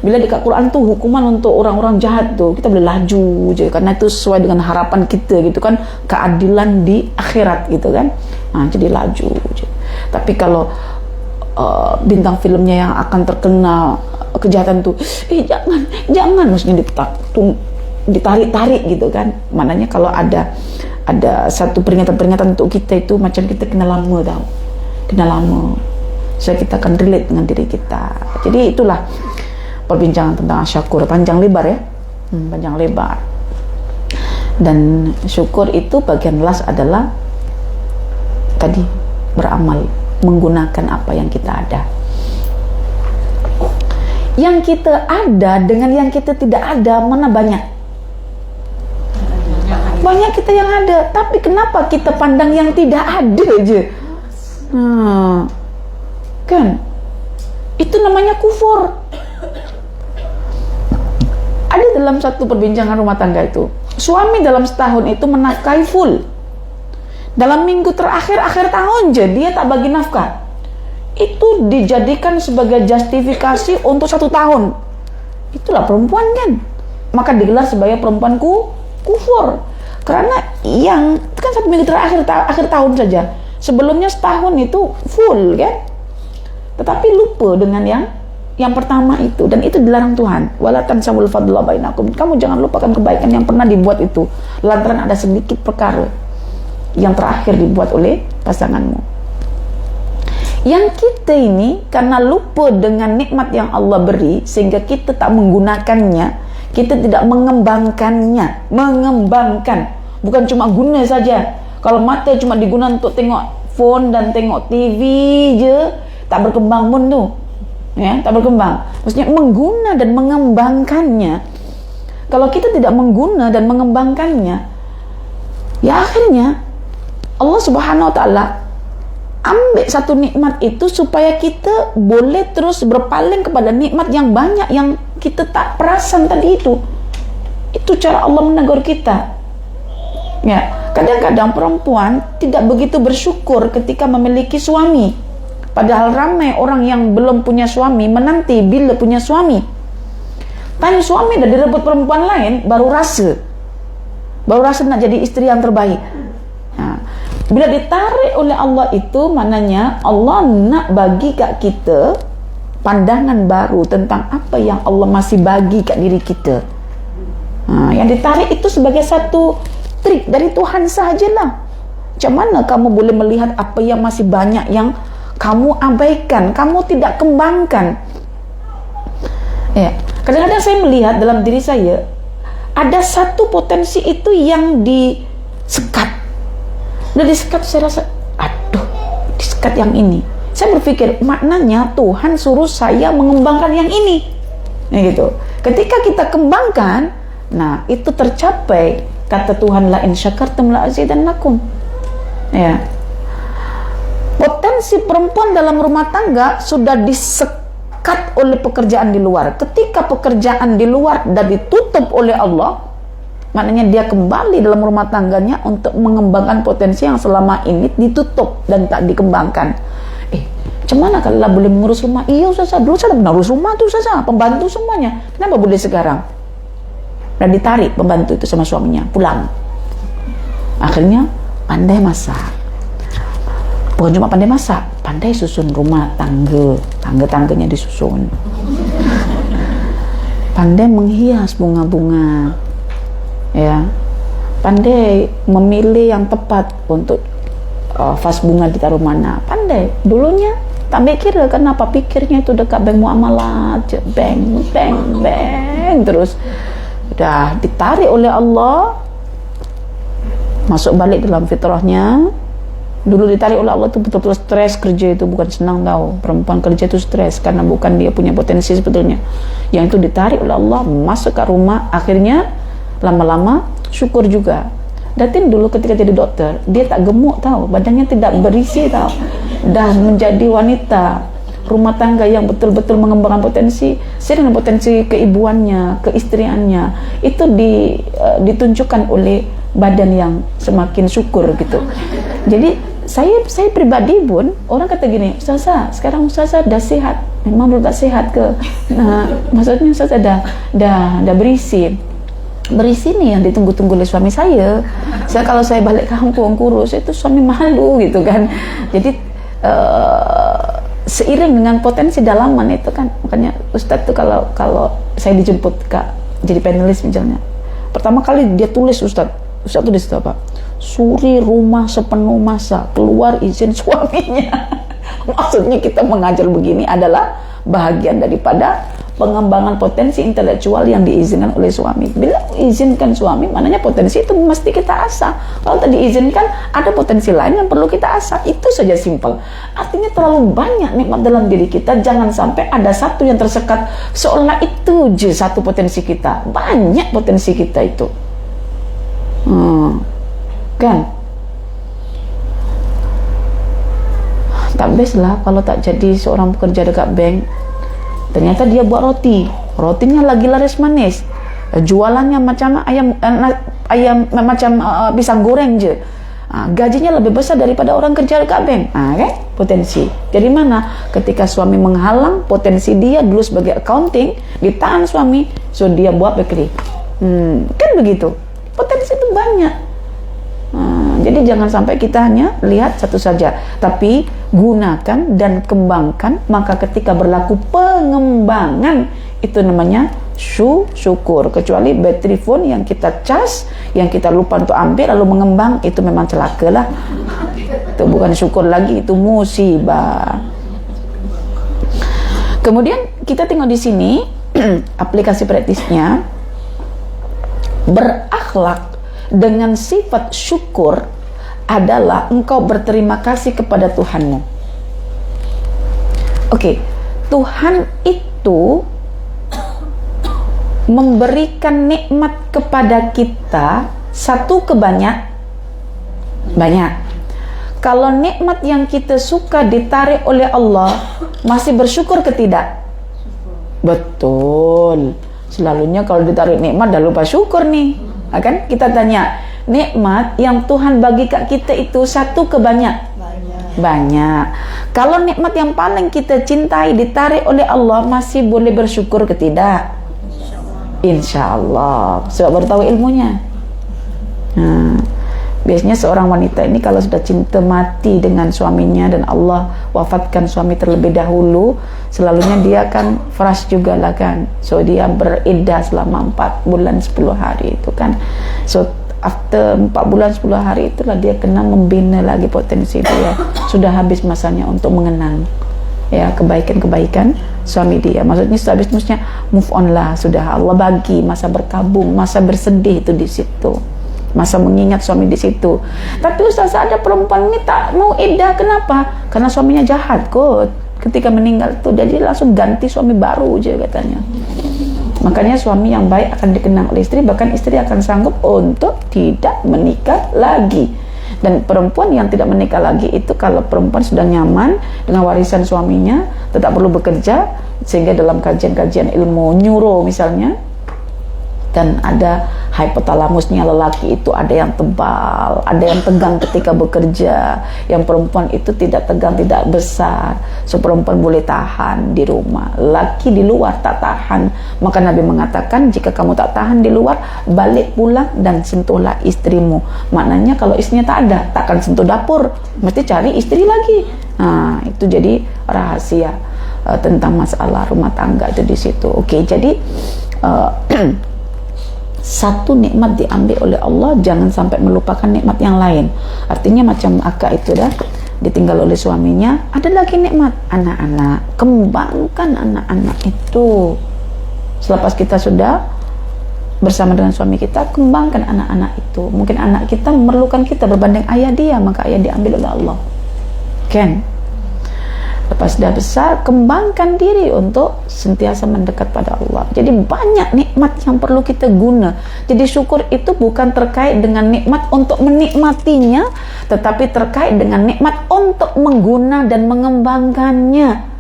Bila dekat Quran tu hukuman untuk orang-orang jahat tu, kita boleh laju je karena itu sesuai dengan harapan kita gitu kan, keadilan di akhirat gitu kan. Jadi laju je. Tapi kalau bintang filmnya yang akan terkena kejahatan tu, jangan maksudnya ditarik-tarik gitu kan. Maknanya kalau ada satu peringatan untuk kita itu macam kita kena lama so kita akan relate dengan diri kita. Jadi itulah perbincangan tentang syukur, panjang lebar ya, panjang lebar. Dan syukur itu bagian last adalah tadi beramal, menggunakan apa yang kita ada. Yang kita ada dengan yang kita tidak ada, mana banyak? Banyak kita yang ada, tapi kenapa kita pandang yang tidak ada aja? Kan? Itu namanya kufur. Ada dalam satu perbincangan rumah tangga itu, suami dalam setahun itu menafkahi full. Dalam minggu terakhir akhir tahun aja dia tak bagi nafkah. Itu dijadikan sebagai justifikasi untuk 1 tahun. Itulah perempuan kan. Maka digelar sebagai perempuan kufur. Karena yang itu kan 1 minggu terakhir akhir tahun saja. Sebelumnya setahun itu full kan. Tetapi lupa dengan yang pertama itu, dan itu dilarang Tuhan. Wala tansawul fadla bainakum. Kamu jangan lupakan kebaikan yang pernah dibuat itu lantaran ada sedikit perkara yang terakhir dibuat oleh pasanganmu. Yang kita ini karena lupa dengan nikmat yang Allah beri sehingga kita tak menggunakannya, kita tidak mengembangkannya. Mengembangkan, bukan cuma guna saja. Kalau mata cuma digunakan untuk tengok phone dan tengok TV je, tak berkembang pun tu. Ya, tak berkembang. Maksudnya mengguna dan mengembangkannya. Kalau kita tidak mengguna dan mengembangkannya, ya akhirnya Allah Subhanahu wa taala ambil satu nikmat itu supaya kita boleh terus berpaling kepada nikmat yang banyak yang kita tak perasan tadi itu. Itu cara Allah menegur kita. Ya, kadang-kadang perempuan tidak begitu bersyukur ketika memiliki suami. Padahal ramai orang yang belum punya suami menanti bila punya suami. Tanya suami dah direbut perempuan lain, baru rasa nak jadi istri yang terbaik. Nah, bila ditarik oleh Allah itu, maknanya Allah nak bagi kat kita pandangan baru tentang apa yang Allah masih bagi kat diri kita. Yang ditarik itu sebagai satu trik dari Tuhan sahajalah. Macam mana kamu boleh melihat apa yang masih banyak yang kamu abaikan, kamu tidak kembangkan? Ya, kadang-kadang saya melihat dalam diri saya ada satu potensi itu yang disekat. Udah disekat, saya rasa, aduh, disekat yang ini. Saya berpikir, maknanya Tuhan suruh saya mengembangkan yang ini. Nah, gitu. Ketika kita kembangkan, nah itu tercapai. Kata Tuhan, la in syakartum la azidannakum. Ya. Potensi perempuan dalam rumah tangga sudah disekat oleh pekerjaan di luar. Ketika pekerjaan di luar dah ditutup oleh Allah, maknanya dia kembali dalam rumah tangganya untuk mengembangkan potensi yang selama ini ditutup dan tak dikembangkan. Macam mana kalau lah boleh mengurus rumah? Iya Ustazah, dulu saya mengurus rumah tu Ustazah, pembantu semuanya. Kenapa boleh sekarang? Dan ditarik pembantu itu sama suaminya, pulang. Akhirnya pandai masak. Bukan cuma pandai masak, pandai susun rumah tangga, tangga-tangganya disusun. Pandai menghias bunga-bunga, ya. Pandai memilih yang tepat untuk vas bunga ditaruh mana. Pandai. Dulunya tak mikir, kenapa pikirnya itu dekat bank muamalat, bank terus. Dah ditarik oleh Allah, masuk balik dalam fitrahnya. Dulu ditarik oleh Allah tu betul-betul stres kerja itu, bukan senang tahu. Perempuan kerja itu stres karena bukan dia punya potensi sebetulnya. Yang itu ditarik oleh Allah masuk ke rumah, akhirnya lama-lama syukur juga. Datin dulu ketika jadi dokter, dia tak gemuk tahu, badannya tidak berisi tahu. Dah menjadi wanita rumah tangga yang betul-betul mengembangkan potensi, dengan potensi keibuannya, keistriannya. Itu ditunjukkan oleh badan yang semakin syukur gitu. Jadi saya pribadi pun, orang kata gini, Ustazah, sekarang Ustazah dah sehat. Memang belum tak sehat ke? Nah, maksudnya Ustazah dah berisi nih yang ditunggu-tunggu oleh suami saya. Kalau saya balik kampung kurus, itu suami malu gitu kan. Jadi seiring dengan potensi dalaman itu kan, makanya Ustadz tuh kalau saya dijemput Kak jadi panelis misalnya, pertama kali dia tulis Ustadz tulis itu apa? Suri rumah sepenuh masa, keluar izin suaminya. Maksudnya kita mengajar begini adalah bahagian daripada pengembangan potensi intelektual yang diizinkan oleh suami. Bila izinkan suami, maknanya potensi itu mesti kita asah. Kalau tak diizinkan, ada potensi lain yang perlu kita asah. Itu saja simpel. Artinya terlalu banyak nikmat dalam diri kita, jangan sampai ada satu yang tersekat seolah itu je satu potensi kita. Banyak potensi kita itu. Kan? Tak best lah kalau tak jadi seorang pekerja dekat bank. Ternyata dia buat rotinya lagi laris manis, jualannya macam ayam macam pisang goreng je. Gajinya lebih besar daripada orang kerja dekat bank. Kan? Potensi. Jadi mana ketika suami menghalang potensi dia dulu sebagai accounting, ditahan suami, so dia buat bakery. Kan begitu. Potensi itu banyak. Jadi jangan sampai kita hanya lihat satu saja, tapi gunakan dan kembangkan. Maka ketika berlaku pengembangan, itu namanya syukur. Kecuali battery phone yang kita cas, yang kita lupa untuk ambil lalu mengembang, itu memang celaka lah. Itu bukan syukur lagi, itu musibah. Kemudian kita tengok di sini aplikasi praktisnya, berakhlak dengan sifat syukur adalah engkau berterima kasih kepada Tuhanmu. Oke, Tuhan itu memberikan nikmat kepada kita satu banyak. Kalau nikmat yang kita suka ditarik oleh Allah, masih bersyukur ke tidak? Betul. Selalunya kalau ditarik nikmat dah lupa syukur nih. Kan kita tanya, nikmat yang Tuhan bagi kat kita itu satu banyak. Kalau nikmat yang paling kita cintai ditarik oleh Allah, masih boleh bersyukur ke tidak? Insya Allah. Sebab baru tahu ilmunya. Biasanya seorang wanita ini kalau sudah cinta mati dengan suaminya dan Allah wafatkan suami terlebih dahulu, selalunya dia akan fras juga lah kan. So dia beriddah selama 4 bulan 10 hari itu kan. So after 4 bulan 10 hari itulah dia kena membina lagi potensi dia. Sudah habis masanya untuk mengenang ya kebaikan-kebaikan suami dia. Maksudnya sudah habis, maksudnya move on lah, sudah Allah bagi masa berkabung, masa bersedih itu di situ, masa mengingat suami di situ. Tapi Ustaz, ada perempuan ini tak mau iddah, kenapa? Karena suaminya jahat kot ketika meninggal tuh, jadi langsung ganti suami baru aja katanya. Makanya suami yang baik akan dikenang oleh istri, bahkan istri akan sanggup untuk tidak menikah lagi. Dan perempuan yang tidak menikah lagi itu kalau perempuan sudah nyaman dengan warisan suaminya, tetap perlu bekerja, sehingga dalam kajian-kajian ilmu neuro misalnya, dan ada hypothalamusnya lelaki itu ada yang tebal, ada yang tegang ketika bekerja, yang perempuan itu tidak tegang, tidak besar. So perempuan boleh tahan di rumah, laki di luar tak tahan. Maka Nabi mengatakan, jika kamu tak tahan di luar, balik pulang dan sentuhlah istrimu. Maknanya kalau istrinya tak ada, takkan sentuh dapur, mesti cari istri lagi. Itu jadi rahasia tentang masalah rumah tangga itu di situ. Oke, jadi satu nikmat diambil oleh Allah, jangan sampai melupakan nikmat yang lain. Artinya macam akak itu dah ditinggal oleh suaminya, ada lagi nikmat anak-anak, kembangkan anak-anak itu. Selepas kita sudah bersama dengan suami kita, kembangkan anak-anak itu. Mungkin anak kita memerlukan kita berbanding ayah dia, maka ayah diambil oleh Allah kan. Lepas dah besar, kembangkan diri untuk sentiasa mendekat pada Allah. Jadi banyak nikmat yang perlu kita guna. Jadi syukur itu bukan terkait dengan nikmat untuk menikmatinya, tetapi terkait dengan nikmat untuk mengguna dan mengembangkannya.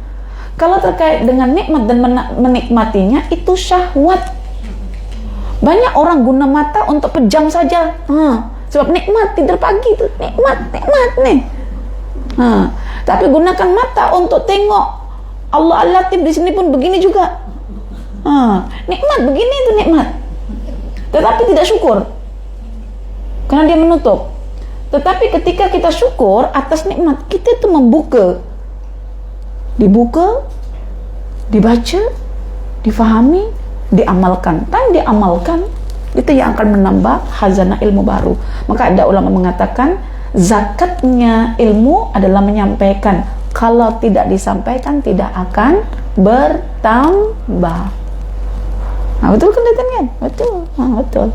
Kalau terkait dengan nikmat dan menikmatinya, itu syahwat. Banyak orang guna mata untuk pejam saja. Sebab nikmat, tidur pagi itu nikmat nih. Tapi gunakan mata untuk tengok Allah Al-Latif di sini pun begini juga. Nikmat begini itu nikmat. Tetapi tidak syukur karena dia menutup. Tetapi ketika kita syukur atas nikmat, kita itu dibuka, dibaca, difahami, diamalkan. Dan diamalkan itu yang akan menambah khazanah ilmu baru. Maka ada ulama mengatakan, zakatnya ilmu adalah menyampaikan. Kalau tidak disampaikan, tidak akan bertambah. Betul kan, kan? Betul.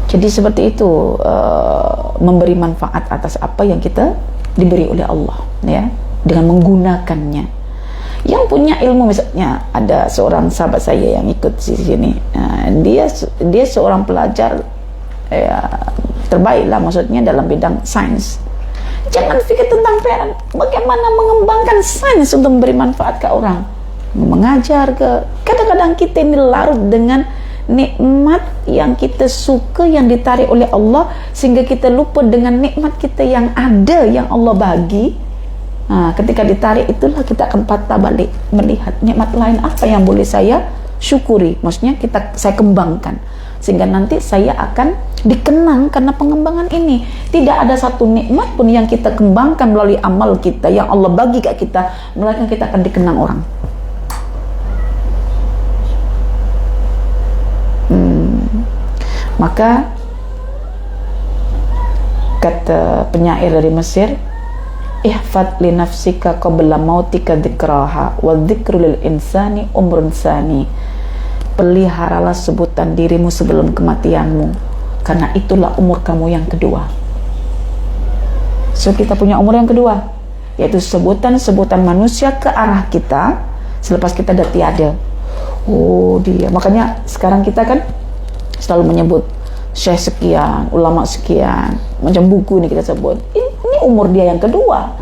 Jadi seperti itu, memberi manfaat atas apa yang kita diberi oleh Allah, ya, dengan menggunakannya. Yang punya ilmu, misalnya ada seorang sahabat saya yang ikut di sini, dia seorang pelajar terbaik lah, maksudnya dalam bidang sains. Jangan pikir tentang bagaimana mengembangkan sains untuk memberi manfaat ke orang, mengajar ke. Kadang-kadang kita ini larut dengan nikmat yang kita suka, yang ditarik oleh Allah, sehingga kita lupa dengan nikmat kita yang ada, yang Allah bagi. Ketika ditarik itulah kita akan patah balik, melihat nikmat lain apa yang boleh saya syukuri, maksudnya saya kembangkan, sehingga nanti saya akan dikenang karena pengembangan ini. Tidak ada satu nikmat pun yang kita kembangkan melalui amal kita yang Allah bagi ke kita, melainkan kita akan dikenang orang. Maka kata penyair dari Mesir, ihfad li nafsika qabla mautika dzikraha wa dzikru lil insani umrun sani. Peliharalah sebutan dirimu sebelum kematianmu, karena itulah umur kamu yang kedua. So kita punya umur yang kedua, yaitu sebutan-sebutan manusia ke arah kita selepas kita dah tiada. Oh dia, makanya sekarang kita kan selalu menyebut syekh sekian, ulama sekian, macam buku ini kita sebut. Ini umur dia yang kedua.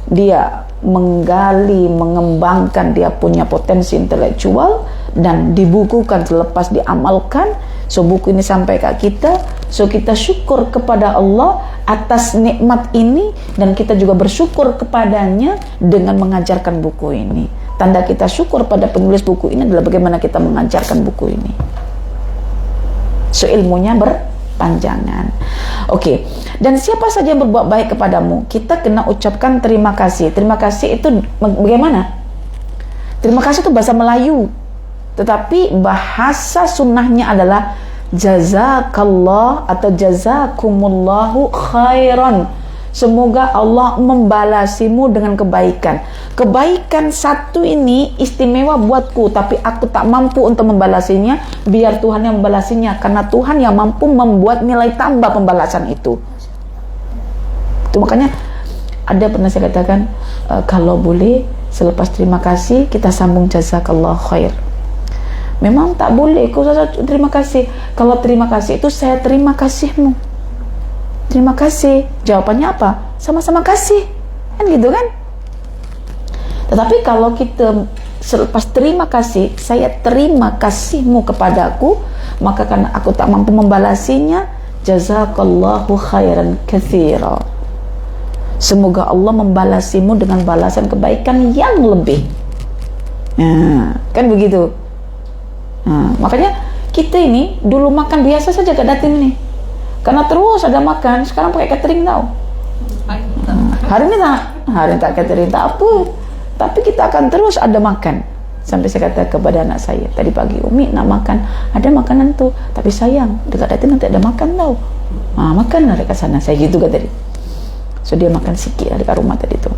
Dia menggali, mengembangkan dia punya potensi intelektual dan dibukukan selepas diamalkan. So buku ini sampai ke kita. So kita syukur kepada Allah atas nikmat ini, dan kita juga bersyukur kepadanya dengan mengajarkan buku ini. Tanda kita syukur pada penulis buku ini adalah bagaimana kita mengajarkan buku ini. So ilmunya berpanjangan. Oke. Dan siapa saja yang berbuat baik kepadamu, kita kena ucapkan terima kasih. Terima kasih itu bagaimana? Terima kasih itu bahasa Melayu, tetapi bahasa sunnahnya adalah jazakallah atau jazakumullahu khairan. Semoga Allah membalasimu dengan kebaikan. Kebaikan satu ini istimewa buatku, tapi aku tak mampu untuk membalasinya. Biar Tuhan yang membalasinya, karena Tuhan yang mampu membuat nilai tambah pembalasan itu. Itu makanya ada pernah saya katakan, kalau boleh selepas terima kasih kita sambung jazakallah khair. Memang tak boleh kau terima kasih. Kalau terima kasih itu saya terima kasihmu. Terima kasih. Jawabannya apa? Sama-sama kasih. Kan gitu kan? Tetapi kalau kita selepas terima kasih, saya terima kasihmu kepadaku, maka karena aku tak mampu membalasinya, jazakallahu khairan katsira. Semoga Allah membalasimu dengan balasan kebaikan yang lebih. Kan begitu. Makanya kita ini dulu makan biasa saja gak datin nih, karena terus ada makan. Sekarang pakai catering tau. Hari ini tak catering tak apa, tapi kita akan terus ada makan. Sampai saya kata kepada anak saya tadi pagi, Umi nak makan, ada makanan tuh, tapi sayang dekat datin nanti ada makan tau. Makan lah dekat sana, saya gitu kan tadi. So dia makan sikit dekat rumah tadi tuh.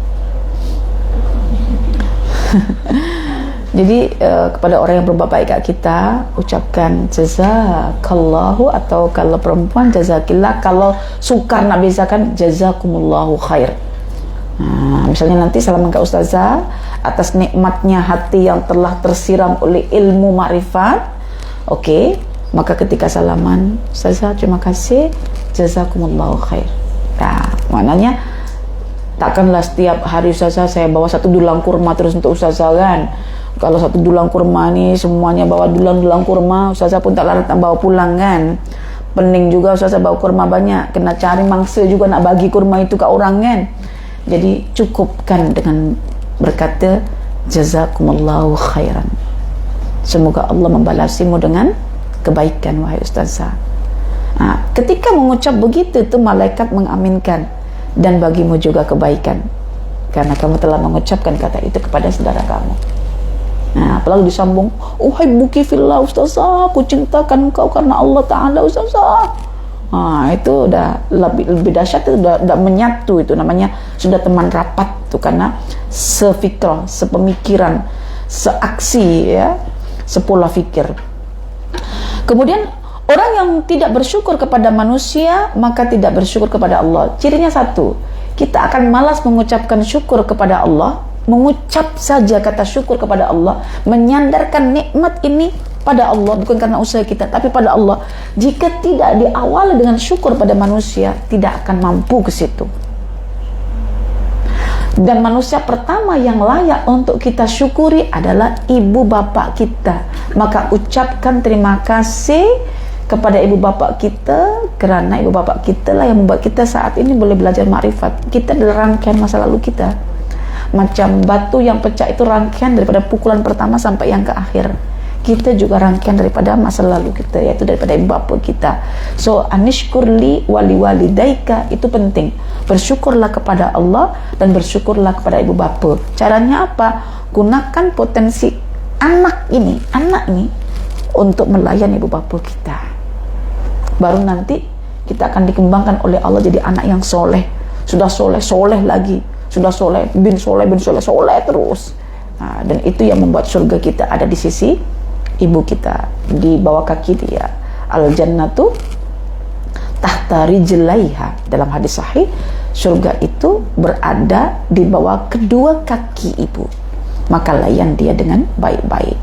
Jadi kepada orang yang berbuat baik kat kita, ucapkan jazakallahu, atau kalau perempuan jazakillah, kalau sukar nak bezakan jazakumullahu khair. Misalnya nanti salaman ke ustazah atas nikmatnya hati yang telah tersiram oleh ilmu makrifat. Okey, maka ketika salaman, ustazah terima kasih, jazakumullahu khair. Maknanya takkanlah setiap hari ustazah saya bawa satu dulang kurma terus untuk ustazah kan. Kalau satu dulang kurma ni semuanya bawa dulang kurma, ustazah pun tak larat nak bawa pulang kan. Pening juga ustazah bawa kurma banyak, kena cari mangsa juga nak bagi kurma itu ke orang kan. Jadi cukupkan dengan berkata jazakumullahu khairan. Semoga Allah membalasimu dengan kebaikan wahai ustazah. Ketika mengucap begitu tu malaikat mengaminkan, dan bagimu juga kebaikan karena kamu telah mengucapkan kata itu kepada saudara kamu. Apalagi disambung, uhai buki fillah ustazah, aku cintakan engkau karena Allah Ta'ala ustazah. Itu udah lebih dahsyat, itu udah menyatu, itu namanya sudah teman rapat tuh, karena sefikrah, sepemikiran, seaksi ya, sepola fikir. Kemudian orang yang tidak bersyukur kepada manusia maka tidak bersyukur kepada Allah. Cirinya satu, kita akan malas mengucapkan syukur kepada Allah mengucap saja kata syukur kepada Allah, menyandarkan nikmat ini pada Allah, bukan karena usaha kita, tapi pada Allah. Jika tidak diawali dengan syukur pada manusia, tidak akan mampu ke situ. Dan manusia pertama yang layak untuk kita syukuri adalah ibu bapak kita. Maka ucapkan terima kasih kepada ibu bapak kita, kerana ibu bapak kita lah yang membuat kita saat ini boleh belajar makrifat. Kita adalah rangkaian masa lalu kita. Macam batu yang pecah itu rangkaian daripada pukulan pertama sampai yang ke akhir. Kita juga rangkaian daripada masa lalu kita, yaitu daripada ibu bapa kita. So, anishkurli wali walidaika, itu penting. Bersyukurlah kepada Allah dan bersyukurlah kepada ibu bapa. Caranya apa? Gunakan potensi anak ini untuk melayani ibu bapa kita. Baru nanti kita akan dikembangkan oleh Allah jadi anak yang soleh. Sudah soleh lagi. Sudah soleh bin soleh terus. Nah, dan itu yang membuat surga kita ada di sisi ibu kita, di bawah kaki dia. Al-jannatu tahta rijlaiha. Dalam hadis sahih, surga itu berada di bawah kedua kaki ibu. Maka layan dia dengan baik-baik.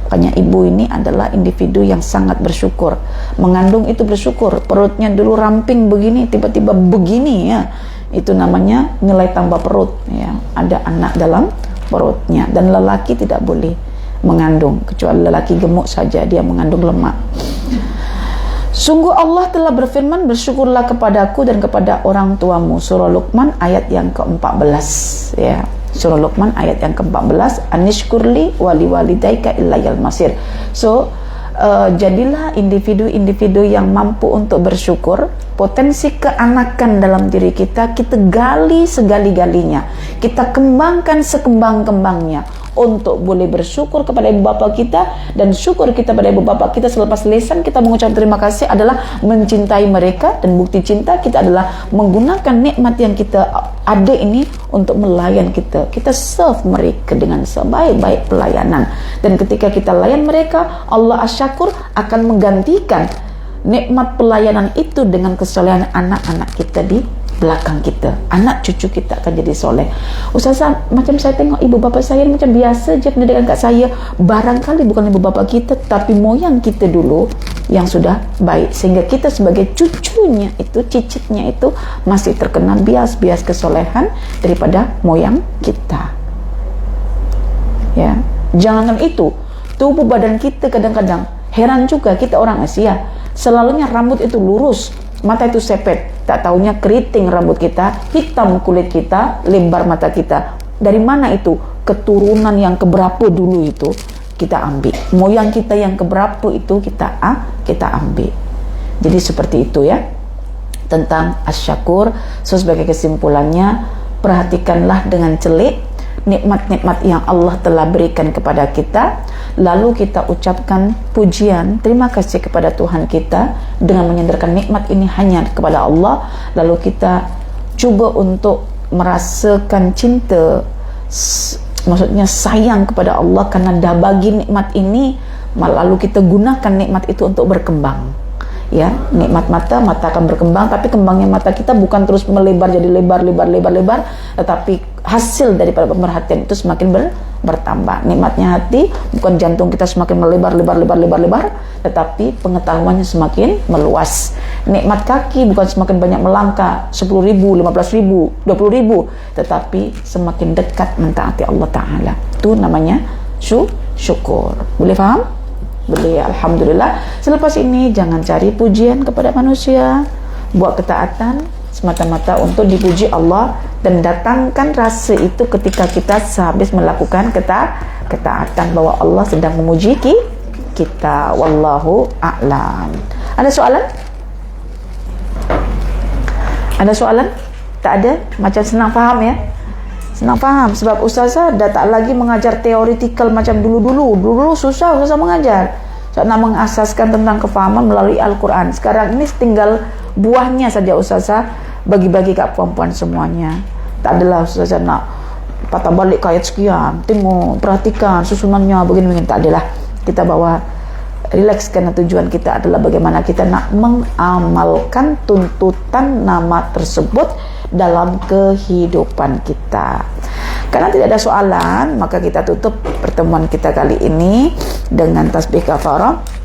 Makanya ibu ini adalah individu yang sangat bersyukur. Mengandung itu bersyukur. Perutnya dulu ramping begini, tiba-tiba begini ya. Itu namanya nilai tambah perut ya. Ada anak dalam perutnya. Dan lelaki tidak boleh mengandung, kecuali lelaki gemuk saja dia mengandung lemak. Sungguh Allah telah berfirman, bersyukurlah kepadaku dan kepada orang tuamu. Surah Luqman ayat yang ke-14 ya. Surah Luqman ayat yang ke-14, anishkurli wali walidaika illayal masir. So jadilah individu-individu yang mampu untuk bersyukur. Potensi keanakan dalam diri kita gali segali-galinya, kita kembangkan sekembang-kembangnya untuk boleh bersyukur kepada ibu bapa kita. Dan syukur kita pada ibu bapa kita selepas lisan kita mengucap terima kasih adalah mencintai mereka. Dan bukti cinta kita adalah menggunakan nikmat yang kita ada ini untuk melayan kita. Kita serve mereka dengan sebaik-baik pelayanan. Dan ketika kita layan mereka, Allah asyakur akan menggantikan nikmat pelayanan itu dengan kesolehan anak-anak kita di belakang kita. Anak cucu kita akan jadi soleh. Ustazah, macam saya tengok ibu bapa saya macam biasa je pendidikan kat saya. Barangkali bukan ibu bapa kita, tapi moyang kita dulu yang sudah baik, sehingga kita sebagai cucunya itu, cicitnya itu masih terkena bias-bias kesolehan daripada moyang kita. Ya, jangankan itu, tubuh badan kita kadang-kadang heran juga, kita orang Asia selalunya rambut itu lurus, mata itu sepet. Tak taunya keriting rambut kita, hitam kulit kita, lebar mata kita. Dari mana itu? Keturunan yang keberapa dulu itu kita ambil. Moyang kita yang keberapa itu kita ambil. Jadi seperti itu ya. Tentang asyakur. So sebagai kesimpulannya, perhatikanlah dengan celik nikmat-nikmat yang Allah telah berikan kepada kita, lalu kita ucapkan pujian, terima kasih kepada Tuhan kita dengan menyandarkan nikmat ini hanya kepada Allah. Lalu kita cuba untuk merasakan cinta, maksudnya sayang kepada Allah karena dah bagi nikmat ini, lalu kita gunakan nikmat itu untuk berkembang. Ya, nikmat mata akan berkembang, tapi kembangnya mata kita bukan terus melebar jadi lebar, tetapi hasil daripada pemerhatian itu semakin bertambah. Nikmatnya hati, bukan jantung kita semakin melebar, tetapi pengetahuannya semakin meluas. Nikmat kaki bukan semakin banyak melangkah 10.000, 15.000, 20.000, tetapi semakin dekat mentaati Allah Ta'ala. Itu namanya syukur. Boleh faham? Boleh, alhamdulillah. Selepas ini jangan cari pujian kepada manusia, buat ketaatan semata-mata untuk dipuji Allah, dan datangkan rasa itu ketika kita sehabis melakukan ketaatan bahwa Allah sedang memuji kita. Wallahu a'lam. Ada soalan? Ada soalan? Tak ada? Macam senang faham ya? Senang faham, sebab ustazah dah tak lagi mengajar teoretikal macam dulu susah ustazah mengajar. So, nak mengasaskan tentang kefahaman melalui Al-Quran. Sekarang ini tinggal buahnya saja ustazah bagi-bagi kat puan-puan semuanya. Tak adalah ustazah nak patah balik ayat sekian, tengok, perhatikan susunannya begini-begini. Tak adalah. Kita bawa relax, karena tujuan kita adalah bagaimana kita nak mengamalkan tuntutan nama tersebut dalam kehidupan kita. Karena tidak ada soalan, maka kita tutup pertemuan kita kali ini dengan tasbih kafarah.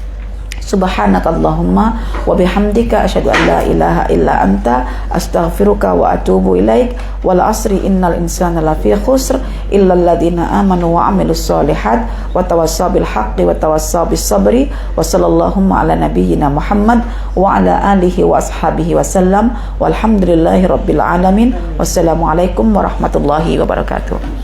Subhanakallahumma wa bihamdika asyhadu an la ilaha illa anta astaghfiruka wa atubu ilaik. Wal asri innal insana lafi khusr illa alladhina amanu wa amilus solihat wa tawassaw bil haqqi wa tawassaw bis sabri. Wa sallallahu ala nabiyyina Muhammad wa ala alihi wa ashabihi wa sallam. Walhamdulillahi rabbil alamin. Wassalamualaikum warahmatullahi wabarakatuh.